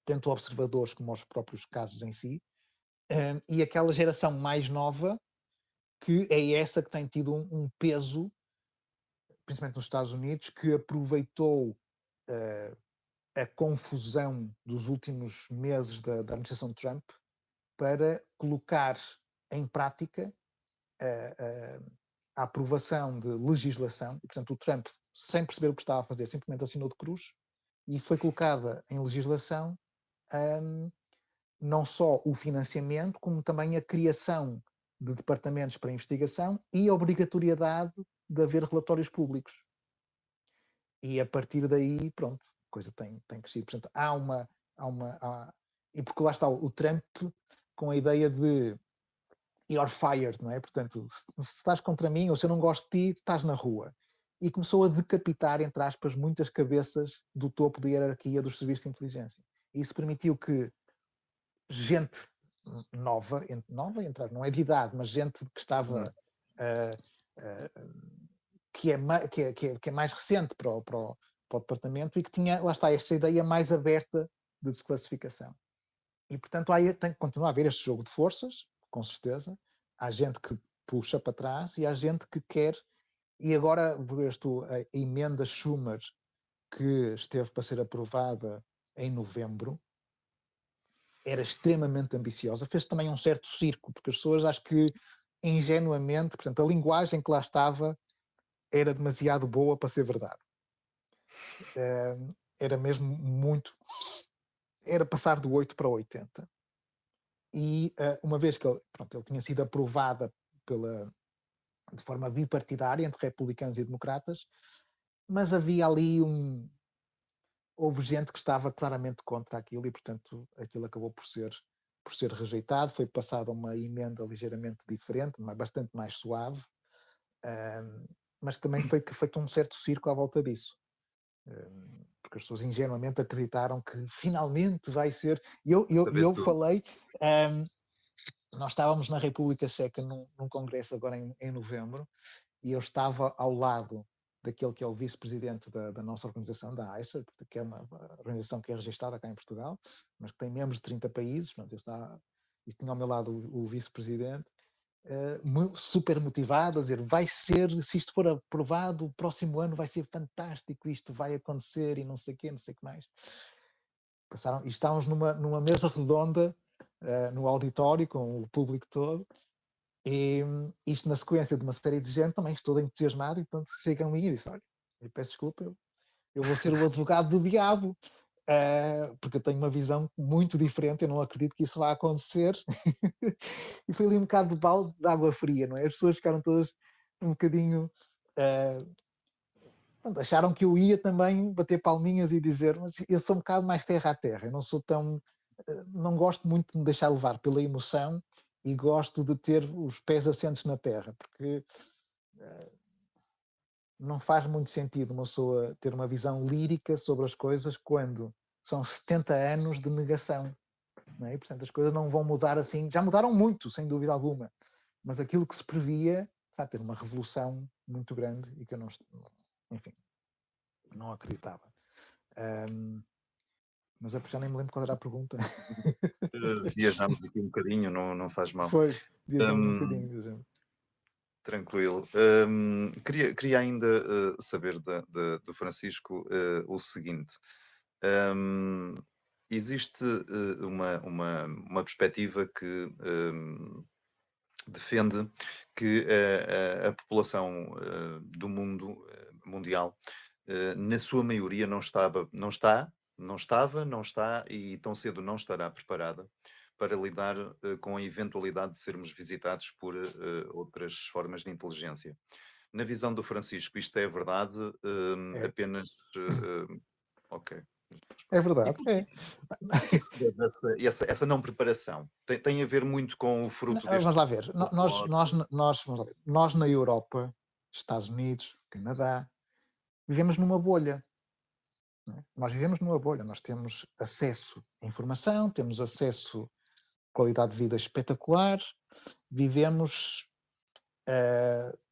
tanto observadores como os próprios casos em si, e aquela geração mais nova, que é essa que tem tido um peso, principalmente nos Estados Unidos, que aproveitou a confusão dos últimos meses da administração de Trump para colocar em prática a aprovação de legislação, e portanto o Trump, sem perceber o que estava a fazer, simplesmente assinou de cruz, e foi colocada em legislação não só o financiamento, como também a criação de departamentos para investigação e a obrigatoriedade de haver relatórios públicos. E a partir daí, pronto, a coisa tem crescido. Portanto, e porque lá está o Trump com a ideia de you're fired, não é? Portanto, se estás contra mim ou se eu não gosto de ti, estás na rua. E começou a decapitar, entre aspas, muitas cabeças do topo da hierarquia dos serviços de inteligência. E isso permitiu que gente nova, entrar, não é de idade, mas gente que estava que é mais recente para o departamento e que tinha, lá está, esta ideia mais aberta de desclassificação. E, portanto, tem que continuar a haver este jogo de forças, com certeza. Há gente que puxa para trás e há gente que quer. E agora, a emenda Schumer, que esteve para ser aprovada em novembro, era extremamente ambiciosa. Fez também um certo circo, porque as pessoas acho que ingenuamente, portanto, a linguagem que lá estava era demasiado boa para ser verdade. Era mesmo muito. Era passar do 8 para 80. E uma vez que ele tinha sido aprovada de forma bipartidária entre republicanos e democratas, mas havia ali houve gente que estava claramente contra aquilo e, portanto, aquilo acabou por ser rejeitado. Foi passada uma emenda ligeiramente diferente, bastante mais suave, mas também foi feito um certo circo à volta disso. Porque as pessoas ingenuamente acreditaram que finalmente vai ser. E eu falei, nós estávamos na República Checa num congresso agora em novembro, e eu estava ao lado daquele que é o vice-presidente da nossa organização, da AISA, que é uma organização que é registrada cá em Portugal, mas que tem membros de 30 países. E tinha ao meu lado o vice-presidente, super motivado, a dizer, vai ser, se isto for aprovado, o próximo ano vai ser fantástico, isto vai acontecer e não sei o quê, não sei o que mais. E estávamos numa mesa redonda, no auditório, com o público todo, e isto na sequência de uma série de gente também estou entusiasmado, e portanto chegam a mim e dizem, olha, eu peço desculpa, eu vou ser o advogado do diabo, porque eu tenho uma visão muito diferente, eu não acredito que isso vá acontecer. E foi ali um bocado de balde de água fria, não é? As pessoas ficaram todas um bocadinho... acharam que eu ia também bater palminhas e dizer, mas eu sou um bocado mais terra a terra, eu não sou tão... não gosto muito de me deixar levar pela emoção e gosto de ter os pés assentes na terra, porque não faz muito sentido uma pessoa ter uma visão lírica sobre as coisas quando são 70 anos de negação, não é? E, portanto, as coisas não vão mudar assim, já mudaram muito, sem dúvida alguma, mas aquilo que se previa vai ter uma revolução muito grande e que eu não, enfim, não acreditava. Mas já nem me lembro qual era a pergunta. Viajámos aqui um bocadinho, não faz mal. Foi, viajamos um bocadinho. Tranquilo. Queria ainda saber do Francisco o seguinte. Existe uma perspectiva que defende que a população do mundo mundial na sua maioria não estava, não está e tão cedo não estará preparada para lidar com a eventualidade de sermos visitados por outras formas de inteligência. Na visão do Francisco, isto é verdade? É, Apenas. Ok. Mas é pronto. verdade. É. E a que é que se deve essa não preparação? Tem a ver muito com o fruto deste Vamos lá ver. folclore? Vamos lá ver. Nós na Europa, Estados Unidos, Canadá, vivemos numa bolha. Não é? Nós vivemos numa bolha. Nós temos acesso à informação, temos acesso a qualidade de vida espetacular, vivemos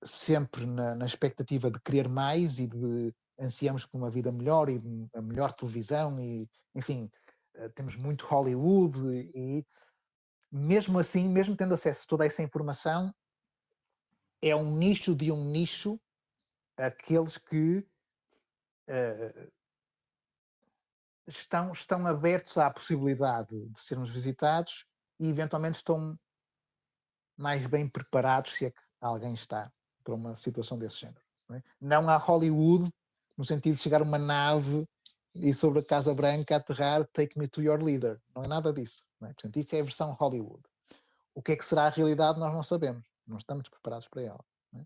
sempre na expectativa de querer mais e de ansiamos por uma vida melhor e a melhor televisão e, enfim, temos muito Hollywood e mesmo assim, mesmo tendo acesso a toda essa informação, é um nicho de um nicho aqueles que uh, estão abertos à possibilidade de sermos visitados e eventualmente estão mais bem preparados, se é que alguém está, para uma situação desse género. Não há Hollywood, no sentido de chegar uma nave e sobre a Casa Branca aterrar Take Me to Your Leader. Não é nada disso. Não é? Portanto, isso é a versão Hollywood. O que é que será a realidade nós não sabemos. Não estamos preparados para ela. Não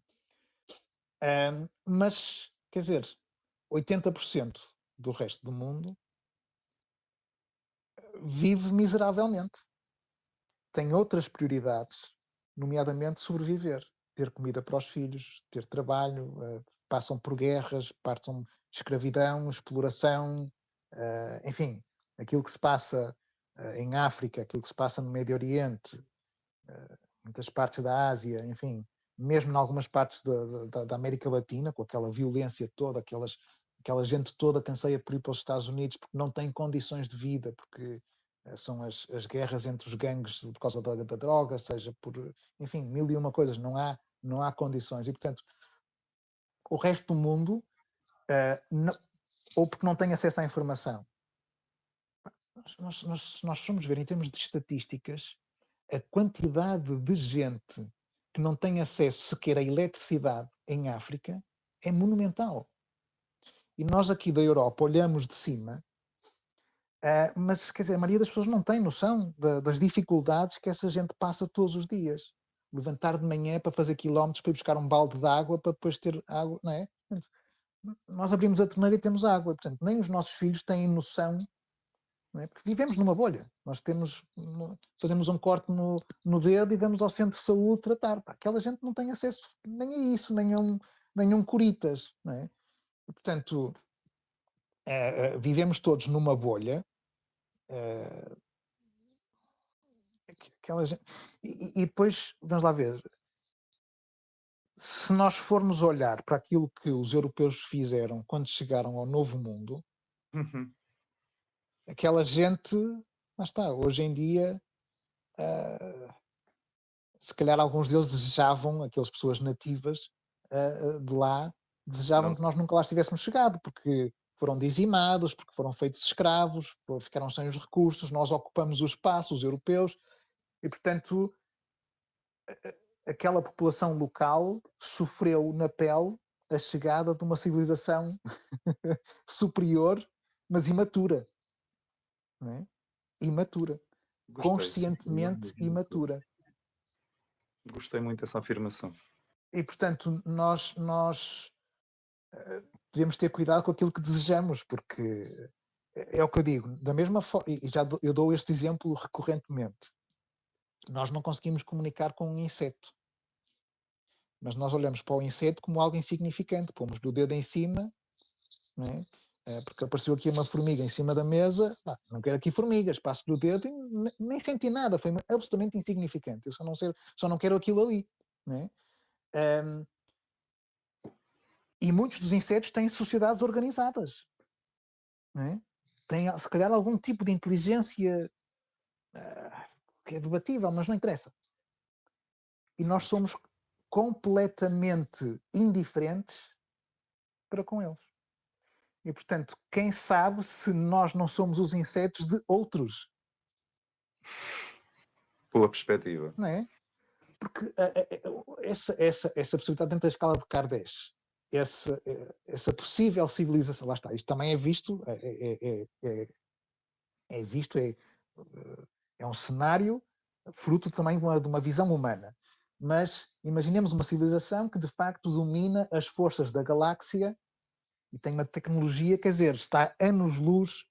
é? Mas, quer dizer, 80% do resto do mundo vive miseravelmente. Tem outras prioridades, nomeadamente sobreviver, ter comida para os filhos, ter trabalho, passam por guerras, passam escravidão, exploração, enfim, aquilo que se passa em África, aquilo que se passa no Médio Oriente, muitas partes da Ásia, enfim, mesmo em algumas partes da América Latina, com aquela violência toda, aquela gente toda que anseia por ir para os Estados Unidos porque não tem condições de vida, porque são as guerras entre os gangues por causa da droga, seja por, enfim, mil e uma coisas, não há condições. E, portanto, o resto do mundo, ou porque não tem acesso à informação, nós somos ver, em termos de estatísticas, a quantidade de gente que não tem acesso sequer à eletricidade em África é monumental. E nós aqui da Europa olhamos de cima, mas quer dizer, a maioria das pessoas não tem noção das dificuldades que essa gente passa todos os dias. Levantar de manhã para fazer quilómetros para ir buscar um balde de água para depois ter água, não é? Nós abrimos a torneira e temos água. Portanto, nem os nossos filhos têm noção, não é? Porque vivemos numa bolha. Nós fazemos um corte no dedo e vamos ao centro de saúde tratar. Aquela gente não tem acesso nem a isso, nem a um curitas. Não é? E, portanto, vivemos todos numa bolha. Aquela gente... e depois, vamos lá ver, se nós formos olhar para aquilo que os europeus fizeram quando chegaram ao Novo Mundo, Uhum. aquela gente, lá está, hoje em dia, se calhar alguns deles desejavam, aquelas pessoas nativas de lá, desejavam Não, que nós nunca lá tivéssemos chegado, porque foram dizimados, porque foram feitos escravos, ficaram sem os recursos, nós ocupamos o espaço, os europeus, e portanto aquela população local sofreu na pele a chegada de uma civilização superior, mas imatura, não é? Imatura, gostei, sim. conscientemente imatura. Gostei muito dessa afirmação. E portanto nós devemos ter cuidado com aquilo que desejamos, porque é o que eu digo, da mesma forma, e eu dou este exemplo recorrentemente, nós não conseguimos comunicar com um inseto, mas nós olhamos para o inseto como algo insignificante, pomos o dedo em cima, não é? Porque apareceu aqui uma formiga em cima da mesa, não quero aqui formigas, passo do dedo e nem senti nada, foi absolutamente insignificante, eu só não quero aquilo ali. Não é? E muitos dos insetos têm sociedades organizadas. Não é? Têm, se calhar, algum tipo de inteligência que é debatível, mas não interessa. E nós Certo. somos completamente indiferentes para com eles. E, portanto, quem sabe se nós não somos os insetos de outros, Pela perspectiva. não é? Porque essa possibilidade dentro da escala de Kardashev. essa possível civilização, lá está, isto também é visto, é visto, é um cenário fruto também de uma visão humana. Mas imaginemos uma civilização que de facto domina as forças da galáxia e tem uma tecnologia, quer dizer, está anos-luz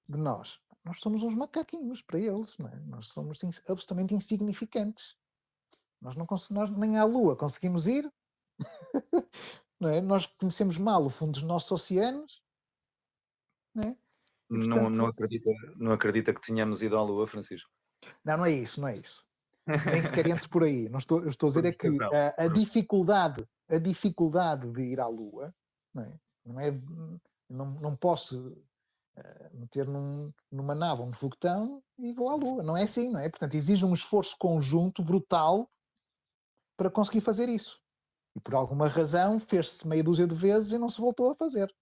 de nós. Nós somos uns macaquinhos para eles, não é? Nós somos absolutamente insignificantes. Nós nem à Lua conseguimos ir, não é? Nós conhecemos mal o fundo dos nossos oceanos, não é? E, Não, não portanto, acredita, não acredita que tenhamos ido à Lua, Francisco? não é isso, não é isso. Nem sequer entre por aí. Não estou, eu estou a dizer é que Provocação. a dificuldade de ir à Lua, não é? Não posso meter numa nave, um foguetão e vou à Lua. Não é assim, não é? Portanto, exige um esforço conjunto brutal para conseguir fazer isso. E por alguma razão fez-se meia dúzia de vezes e não se voltou a fazer.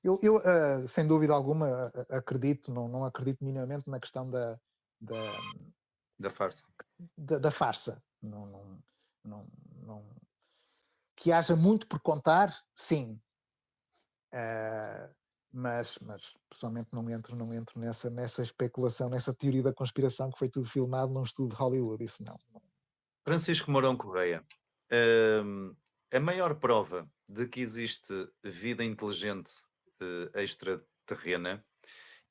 Eu sem dúvida alguma, acredito, não acredito minimamente na questão da, Da farsa. da farsa. Não, não, que haja muito por contar, sim. Mas pessoalmente não entro nessa especulação, nessa teoria da conspiração que foi tudo filmado num estudo de Hollywood. Isso não. Francisco Mourão Correia, a maior prova de que existe vida inteligente extraterrena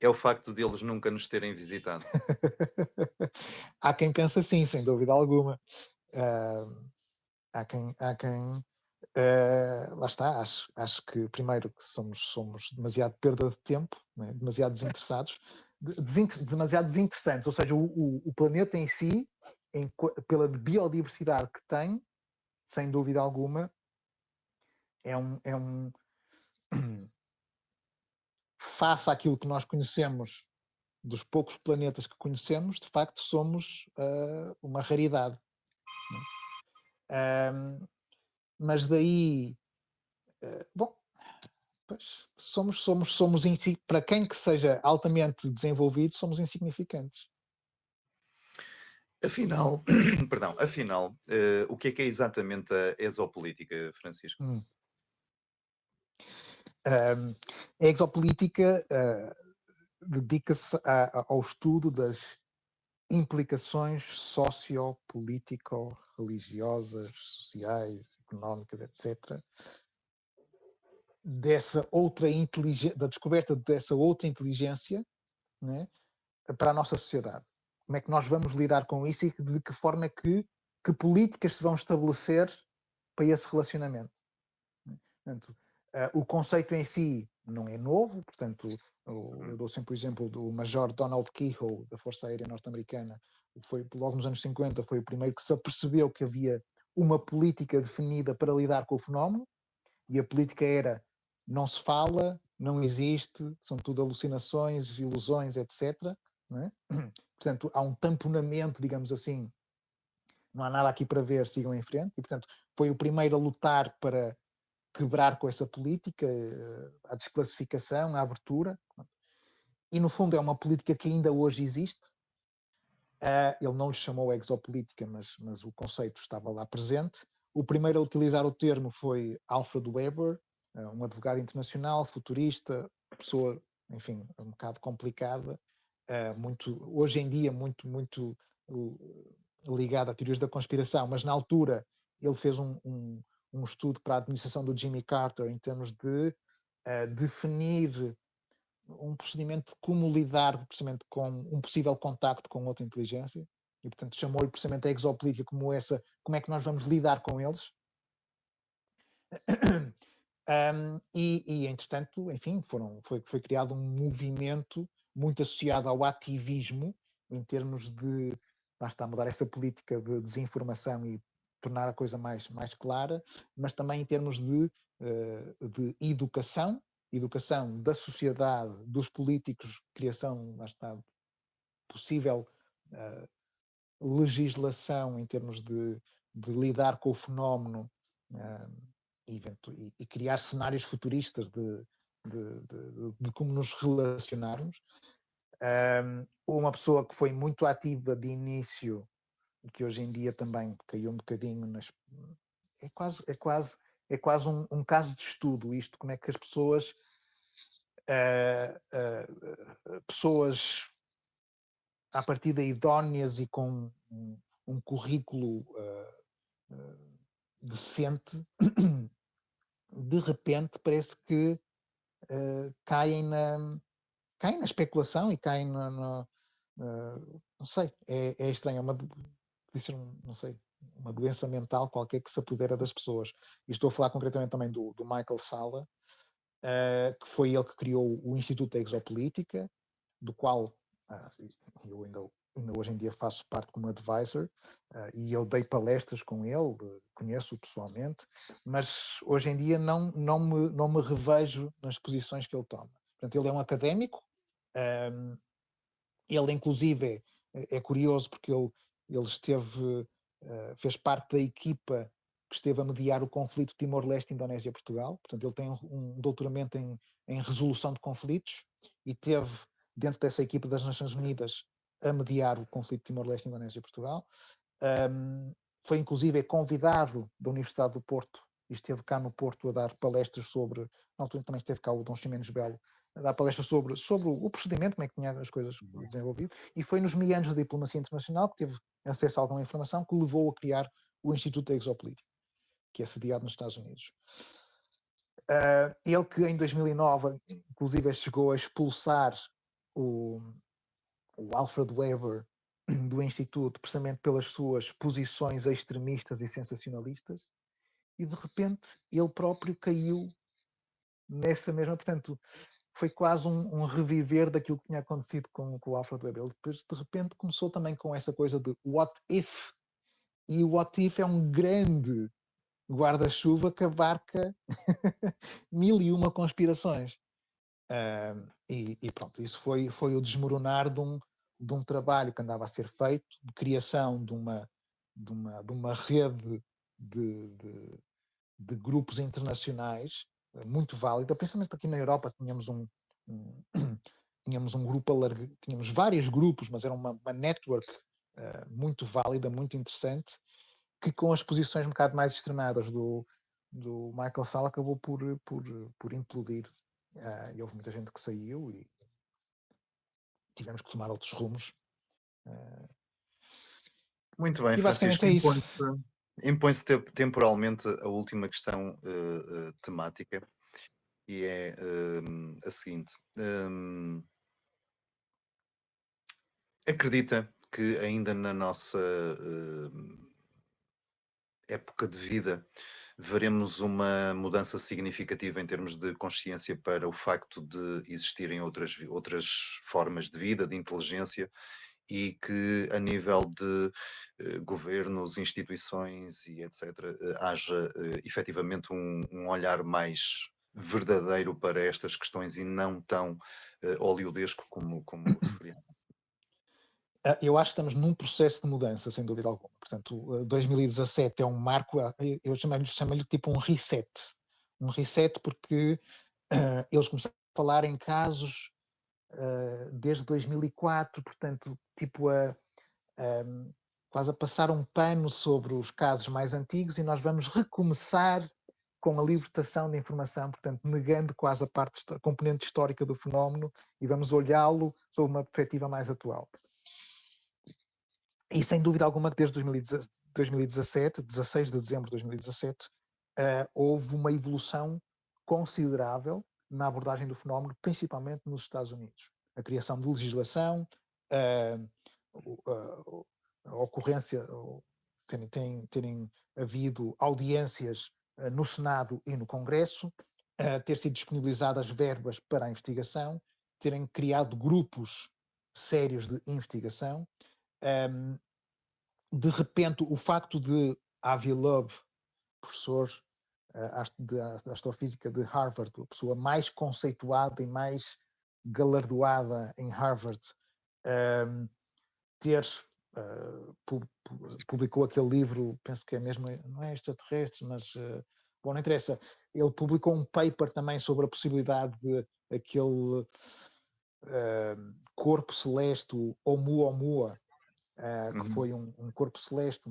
é o facto de eles nunca nos terem visitado. Há quem pense assim, sem dúvida alguma. Uh, há quem lá está, acho que primeiro que somos demasiado perda de tempo, né? Demasiado desinteressados, demasiado desinteressantes, ou seja, o planeta em si, pela biodiversidade que tem, sem dúvida alguma, é um face àquilo que nós conhecemos dos poucos planetas que conhecemos, de facto somos uma raridade. Né? Mas daí, bom, pois, somos para quem que seja altamente desenvolvido, somos insignificantes. Afinal, perdão, afinal, o que é exatamente a exopolítica, Francisco? A exopolítica dedica-se ao estudo das implicações sociopolítico-religiosas, sociais, económicas, etc., dessa outra inteligência, da descoberta dessa outra inteligência, né, para a nossa sociedade. Como é que nós vamos lidar com isso e de que forma é que políticas se vão estabelecer para esse relacionamento. Portanto, o conceito em si não é novo, portanto, eu dou sempre o exemplo do Major Donald Keyhoe, da Força Aérea Norte-Americana, foi logo nos anos 50, foi o primeiro que se apercebeu que havia uma política definida para lidar com o fenómeno, e a política era não se fala, não existe, são tudo alucinações, ilusões, etc. Não é? Portanto, há um tamponamento, digamos assim, não há nada aqui para ver, sigam em frente, e portanto foi o primeiro a lutar para quebrar com essa política, a desclassificação, a abertura, e no fundo é uma política que ainda hoje existe. Ele não lhe chamou exopolítica, mas o conceito estava lá presente. O primeiro a utilizar o termo foi Alfred Weber, um advogado internacional, futurista, pessoa, enfim, um bocado complicada, hoje em dia muito ligada a teorias da conspiração, mas na altura ele fez um estudo para a administração do Jimmy Carter em termos de definir um procedimento de como lidar precisamente com um possível contacto com outra inteligência, e portanto chamou-lhe precisamente a exopolítica como essa, como é que nós vamos lidar com eles. Entretanto, enfim, foi criado um movimento muito associado ao ativismo, em termos de basta mudar essa política de desinformação e tornar a coisa mais clara, mas também em termos de educação da sociedade, dos políticos, criação, lá está, possível legislação em termos de lidar com o fenómeno e criar cenários futuristas de como nos relacionarmos. Uma pessoa que foi muito ativa de início e que hoje em dia também caiu um bocadinho é quase é quase um caso de estudo isto, como é que as pessoas, pessoas à partida idóneas e com um currículo decente, de repente parece que caem na especulação e caem não sei, é estranho, não sei, uma doença mental qualquer que se apodera das pessoas. E estou a falar concretamente também do Michael Salla, que foi ele que criou o Instituto da Exopolítica, do qual eu ainda hoje em dia faço parte como advisor, e eu dei palestras com ele, conheço-o pessoalmente, mas hoje em dia não me revejo nas posições que ele toma. Portanto, ele é um académico, ele inclusive é curioso porque ele fez parte da equipa que esteve a mediar o conflito Timor-Leste, Indonésia-Portugal. Portanto, ele tem um doutoramento em resolução de conflitos e teve dentro dessa equipa das Nações Unidas a mediar o conflito Timor-Leste, Indonésia-Portugal. Foi inclusive convidado da Universidade do Porto e esteve cá no Porto a dar palestras sobre, na altura também esteve cá o Dom Ximenes Belo, a dar palestras sobre o procedimento, como é que tinha as coisas desenvolvido, e foi nos meandros da diplomacia internacional que teve acesso a alguma informação que o levou a criar o Instituto da Exopolítica, que é sediado nos Estados Unidos. Ele que em 2009 inclusive chegou a expulsar o Alfred Weber do Instituto precisamente pelas suas posições extremistas e sensacionalistas, e de repente ele próprio caiu nessa mesma, portanto foi quase um reviver daquilo que tinha acontecido com o Alfred Weber. Ele depois de repente começou também com essa coisa de what if, e o what if é um grande guarda-chuva que abarca mil e uma conspirações. E pronto, isso foi o desmoronar de um trabalho que andava a ser feito, de criação de uma rede de grupos internacionais muito válida, principalmente aqui na Europa tínhamos um grupo tínhamos vários grupos, mas era uma network muito válida, muito interessante, que com as posições um bocado mais extremadas do Michael Salla acabou por implodir. E houve muita gente que saiu e tivemos que tomar outros rumos. Muito bem, E basicamente Francisco. é isso. Impõe-se temporalmente a última questão temática, e é a seguinte. Acredita que ainda na nossa época de vida veremos uma mudança significativa em termos de consciência para o facto de existirem outras formas de vida, de inteligência, e que a nível de governos, instituições e etc., haja efetivamente um olhar mais verdadeiro para estas questões e não tão oleodesco como referia. Eu acho que estamos num processo de mudança, sem dúvida alguma. Portanto, 2017 é um marco, eu chamo-lhe tipo um reset. Um reset porque eles começaram a falar em casos desde 2004, portanto, tipo quase a passar um pano sobre os casos mais antigos, e nós vamos recomeçar com a libertação de informação, portanto, negando quase a componente histórica do fenómeno, e vamos olhá-lo sob uma perspectiva mais atual. E sem dúvida alguma que desde 2017, 16 de dezembro de 2017, houve uma evolução considerável na abordagem do fenómeno, principalmente nos Estados Unidos. A criação de legislação, a ocorrência, terem havido audiências no Senado e no Congresso, ter sido disponibilizadas verbas para a investigação, terem criado grupos sérios de investigação. De repente, o facto de Avi Loeb, professor de astrofísica de Harvard, a pessoa mais conceituada e mais galardoada em Harvard, publicou aquele livro, penso que é mesmo, não é extraterrestre, mas bom, não interessa. Ele publicou um paper também sobre a possibilidade de aquele corpo celeste, o Oumuamua, que foi um corpo celeste,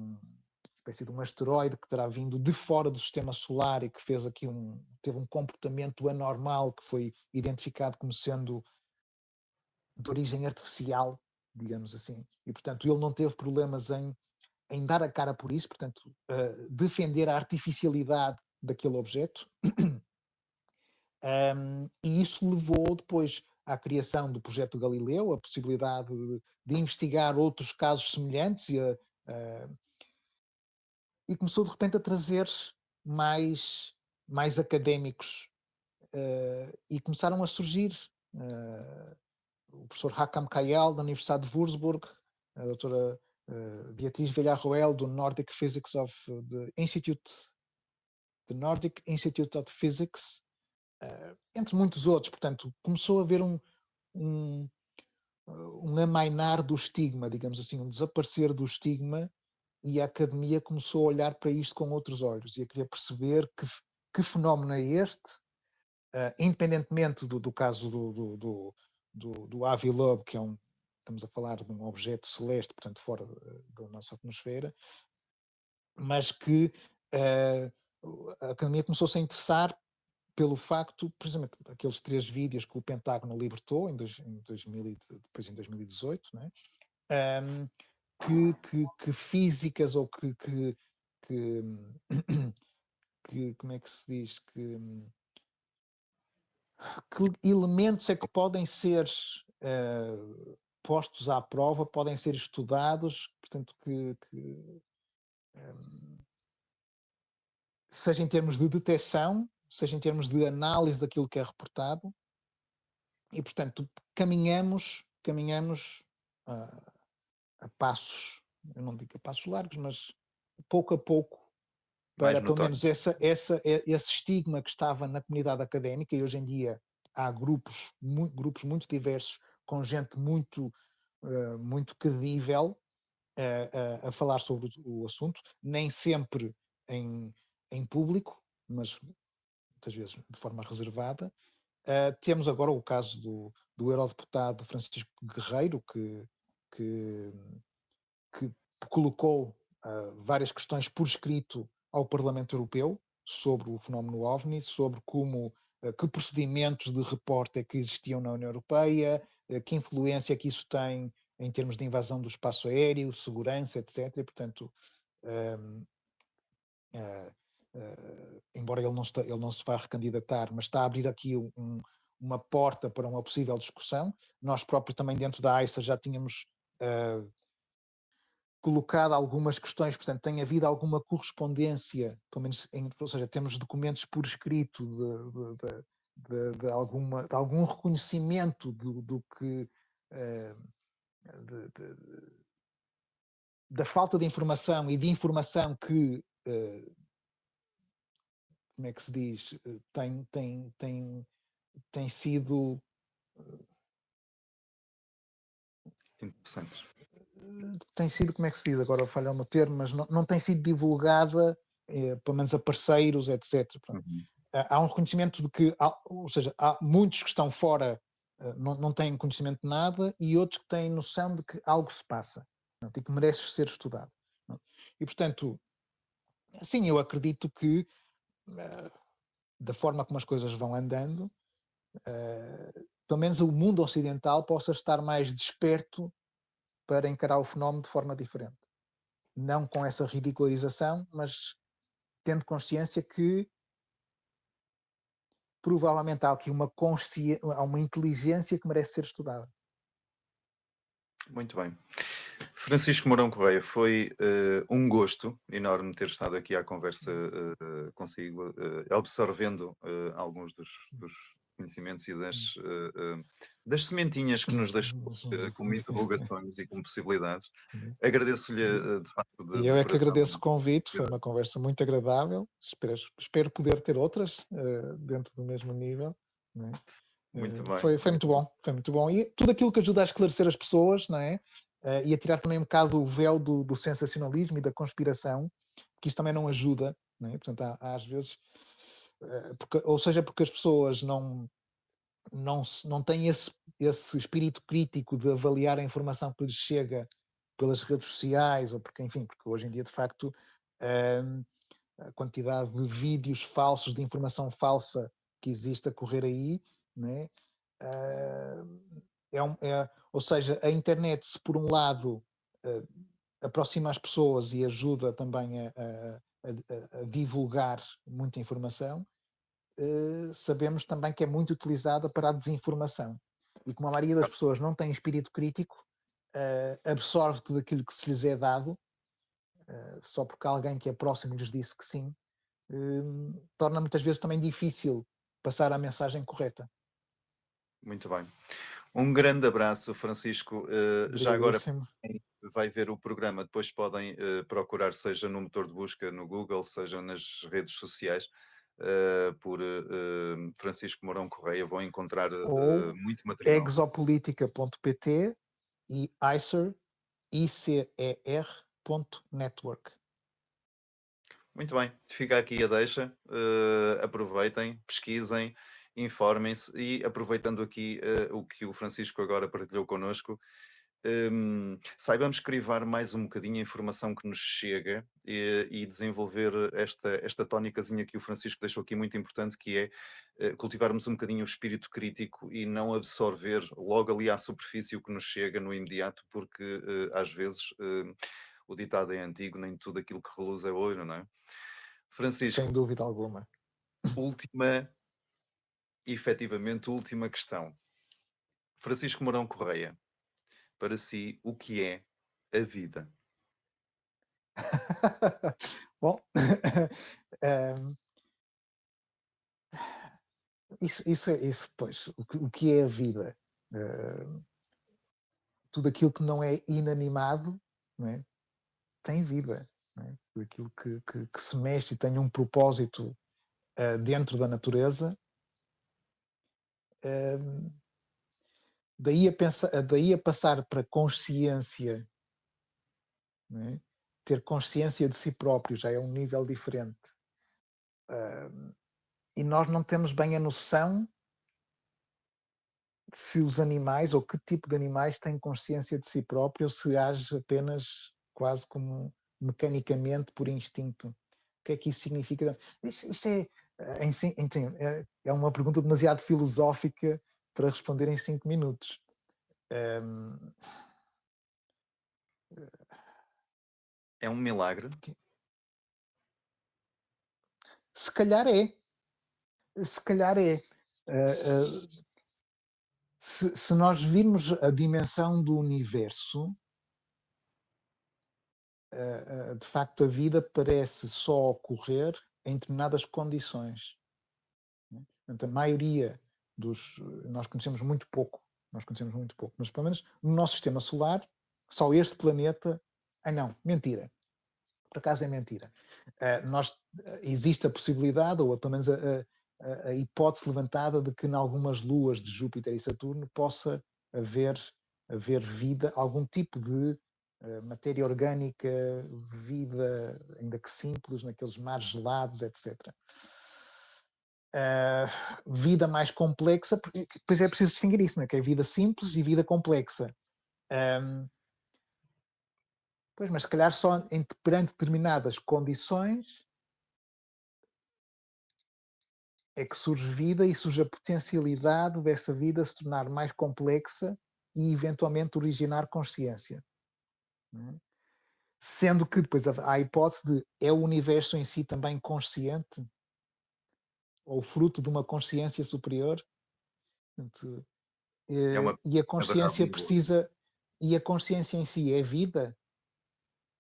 espécie de um asteroide que terá vindo de fora do sistema solar e que fez aqui teve um comportamento anormal que foi identificado como sendo de origem artificial, digamos assim. E, portanto, ele não teve problemas em dar a cara por isso, portanto, defender a artificialidade daquele objeto. E isso levou depois à criação do projeto Galileu, a possibilidade de investigar outros casos semelhantes e começou de repente a trazer mais académicos e começaram a surgir o professor Hakam Kayal da Universidade de Würzburg, a doutora Beatriz Villarroel do Nordic Physics of the Nordic Institute of Physics, entre muitos outros. Portanto, começou a haver um amainar do estigma, digamos assim, um desaparecer do estigma, e a academia começou a olhar para isto com outros olhos e a querer perceber que fenómeno é este, independentemente do caso do Avi Loeb, que estamos a falar de um objeto celeste, portanto fora da nossa atmosfera, mas que a academia começou-se a interessar pelo facto, por exemplo, aqueles 3 vídeos que o Pentágono libertou depois em 2018, né? Que físicas ou que como é que se diz, que elementos é que podem ser postos à prova, podem ser estudados, portanto, seja em termos de detecção, seja em termos de análise daquilo que é reportado, e, portanto, caminhamos a passos, eu não digo a passos largos, mas pouco a pouco, Mais para pelo menos notórios. esse estigma que estava na comunidade académica, e hoje em dia há grupos muito diversos, com gente muito credível a falar sobre o assunto, nem sempre em público, mas muitas vezes de forma reservada. Temos agora o caso do eurodeputado Francisco Guerreiro, que colocou várias questões por escrito ao Parlamento Europeu sobre o fenómeno OVNI, sobre que procedimentos de reporte é que existiam na União Europeia, que influência que isso tem em termos de invasão do espaço aéreo, segurança, etc. E, portanto, embora ele não se vá recandidatar, mas está a abrir aqui uma porta para uma possível discussão. Nós próprios também dentro da AISA já tínhamos colocado algumas questões, portanto tem havido alguma correspondência, pelo menos ou seja, temos documentos por escrito de algum reconhecimento do que da falta de informação e de informação que como é que se diz, tem sido Interessante. como é que se diz, agora falha-me o termo, mas não tem sido divulgada, pelo menos a parceiros, etc. Uhum. Há um reconhecimento de que, ou seja, há muitos que estão fora, não têm conhecimento de nada, e outros que têm noção de que algo se passa, e que merece ser estudado. E, portanto, sim, eu acredito que, da forma como as coisas vão andando, pelo menos o mundo ocidental possa estar mais desperto para encarar o fenómeno de forma diferente. Não com essa ridicularização, mas tendo consciência que provavelmente há aqui há uma inteligência que merece ser estudada. Muito bem. Francisco Mourão Correia, foi um gosto enorme ter estado aqui à conversa consigo, absorvendo alguns dos conhecimentos e das sementinhas que nos deixou como interrogações e como possibilidades. Agradeço-lhe de facto E eu de é que coração. agradeço o convite, foi uma conversa muito agradável, espero poder ter outras dentro do mesmo nível. Não é? Muito bem. Foi muito bom, foi muito bom. E tudo aquilo que ajuda a esclarecer as pessoas, não é? E a tirar também um bocado o véu do sensacionalismo e da conspiração, que isso também não ajuda, não é? Portanto, há às vezes, ou seja, porque as pessoas não têm esse espírito crítico de avaliar a informação que lhes chega pelas redes sociais, ou porque, enfim, porque hoje em dia, de facto, hum, a quantidade de vídeos falsos, de informação falsa que existe a correr aí, não é? Ah, ou seja, a internet, se por um lado ah, aproxima as pessoas e ajuda também a divulgar muita informação, sabemos também que é muito utilizada para a desinformação. E como a maioria das pessoas não tem espírito crítico, absorve tudo aquilo que se lhes é dado, só porque alguém que é próximo lhes disse que sim, torna muitas vezes também difícil passar a mensagem correta. Muito bem. Um grande abraço, Francisco. Já agora, Obrigadíssimo. quem vai ver o programa, depois podem procurar, seja no motor de busca no Google, seja nas redes sociais, por Francisco Mourão Correia, vão encontrar Ou muito material. exopolitica.pt e icer.network. Muito bem, fica aqui a deixa. Aproveitem, pesquisem, informem-se e aproveitando aqui o que o Francisco agora partilhou connosco, saibamos crivar mais um bocadinho a informação que nos chega e desenvolver esta tónicazinha que o Francisco deixou aqui muito importante, que é cultivarmos um bocadinho o espírito crítico e não absorver logo ali à superfície o que nos chega no imediato, porque às vezes o ditado é antigo, nem tudo aquilo que reluz é ouro, não é? Sem Francisco, dúvida alguma. efetivamente, última questão. Francisco Mourão Correia, para si, o que é a vida? Bom, um, isso, pois, o que é a vida? Uh, Tudo aquilo que não é inanimado, não é? Tem vida. Não é? Tudo aquilo que se mexe e tem um propósito dentro da natureza, uh, daí a passar para consciência, não é? Ter consciência de si próprio já é um nível diferente. E nós não temos bem a noção se os animais ou que tipo de animais têm consciência de si próprio ou se age apenas quase como mecanicamente por instinto. O que é que isso significa? Isto enfim, é uma pergunta demasiado filosófica para responder em 5 minutos. Um, É um milagre? se calhar é. Se calhar é. Uh, uh, se nós virmos a dimensão do universo, de facto a vida parece só ocorrer em determinadas condições. Né? Portanto, a maioria dos. Nós conhecemos muito pouco, mas pelo menos no nosso sistema solar, só este planeta. Ah, não, mentira. Por acaso é mentira. Existe a possibilidade, ou pelo menos a hipótese levantada, de que em algumas luas de Júpiter e Saturno possa haver, haver vida, algum tipo de matéria orgânica, vida, ainda que simples, naqueles mares gelados, etc. Vida mais complexa, porque depois é preciso distinguir isso, não é? Que é vida simples e vida complexa. Pois, mas se calhar só perante determinadas condições é que surge vida e surge a potencialidade dessa vida se tornar mais complexa e eventualmente originar consciência. Não é? Sendo que depois há a hipótese de é o universo em si também consciente ou fruto de uma consciência superior. Portanto, É uma e a é verdade consciência muito boa. precisa. E a consciência em si é vida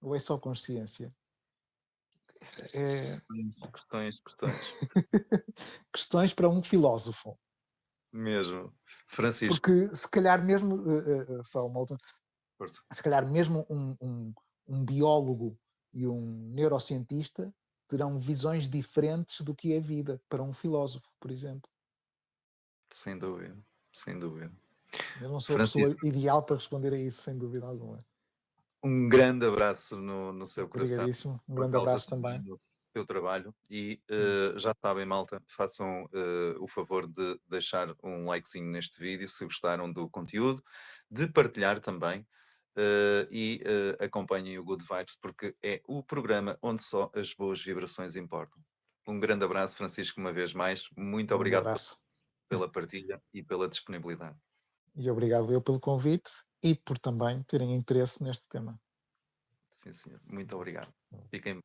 ou é só consciência? É, Questões. questões para um filósofo. Mesmo. Francisco, Porque se calhar mesmo, só uma outra, força. se calhar mesmo um biólogo e um neurocientista terão visões diferentes do que é vida para um filósofo, por exemplo. Sem dúvida, sem dúvida. Eu não sou a pessoa Francisco, ideal para responder a isso, sem dúvida alguma. um grande abraço no seu coração, Obrigadíssimo. Um por grande causa abraço também também. do seu trabalho e Hum. já sabem, malta, façam o favor de deixar um likezinho neste vídeo se gostaram do conteúdo, de partilhar também. acompanhem o Good Vibes, porque é o programa onde só as boas vibrações importam. Um grande abraço, Francisco, uma vez mais. Muito Um grande obrigado abraço pela partilha e pela disponibilidade. e obrigado eu pelo convite e por também terem interesse neste tema. Sim, senhor. Muito obrigado. Fiquem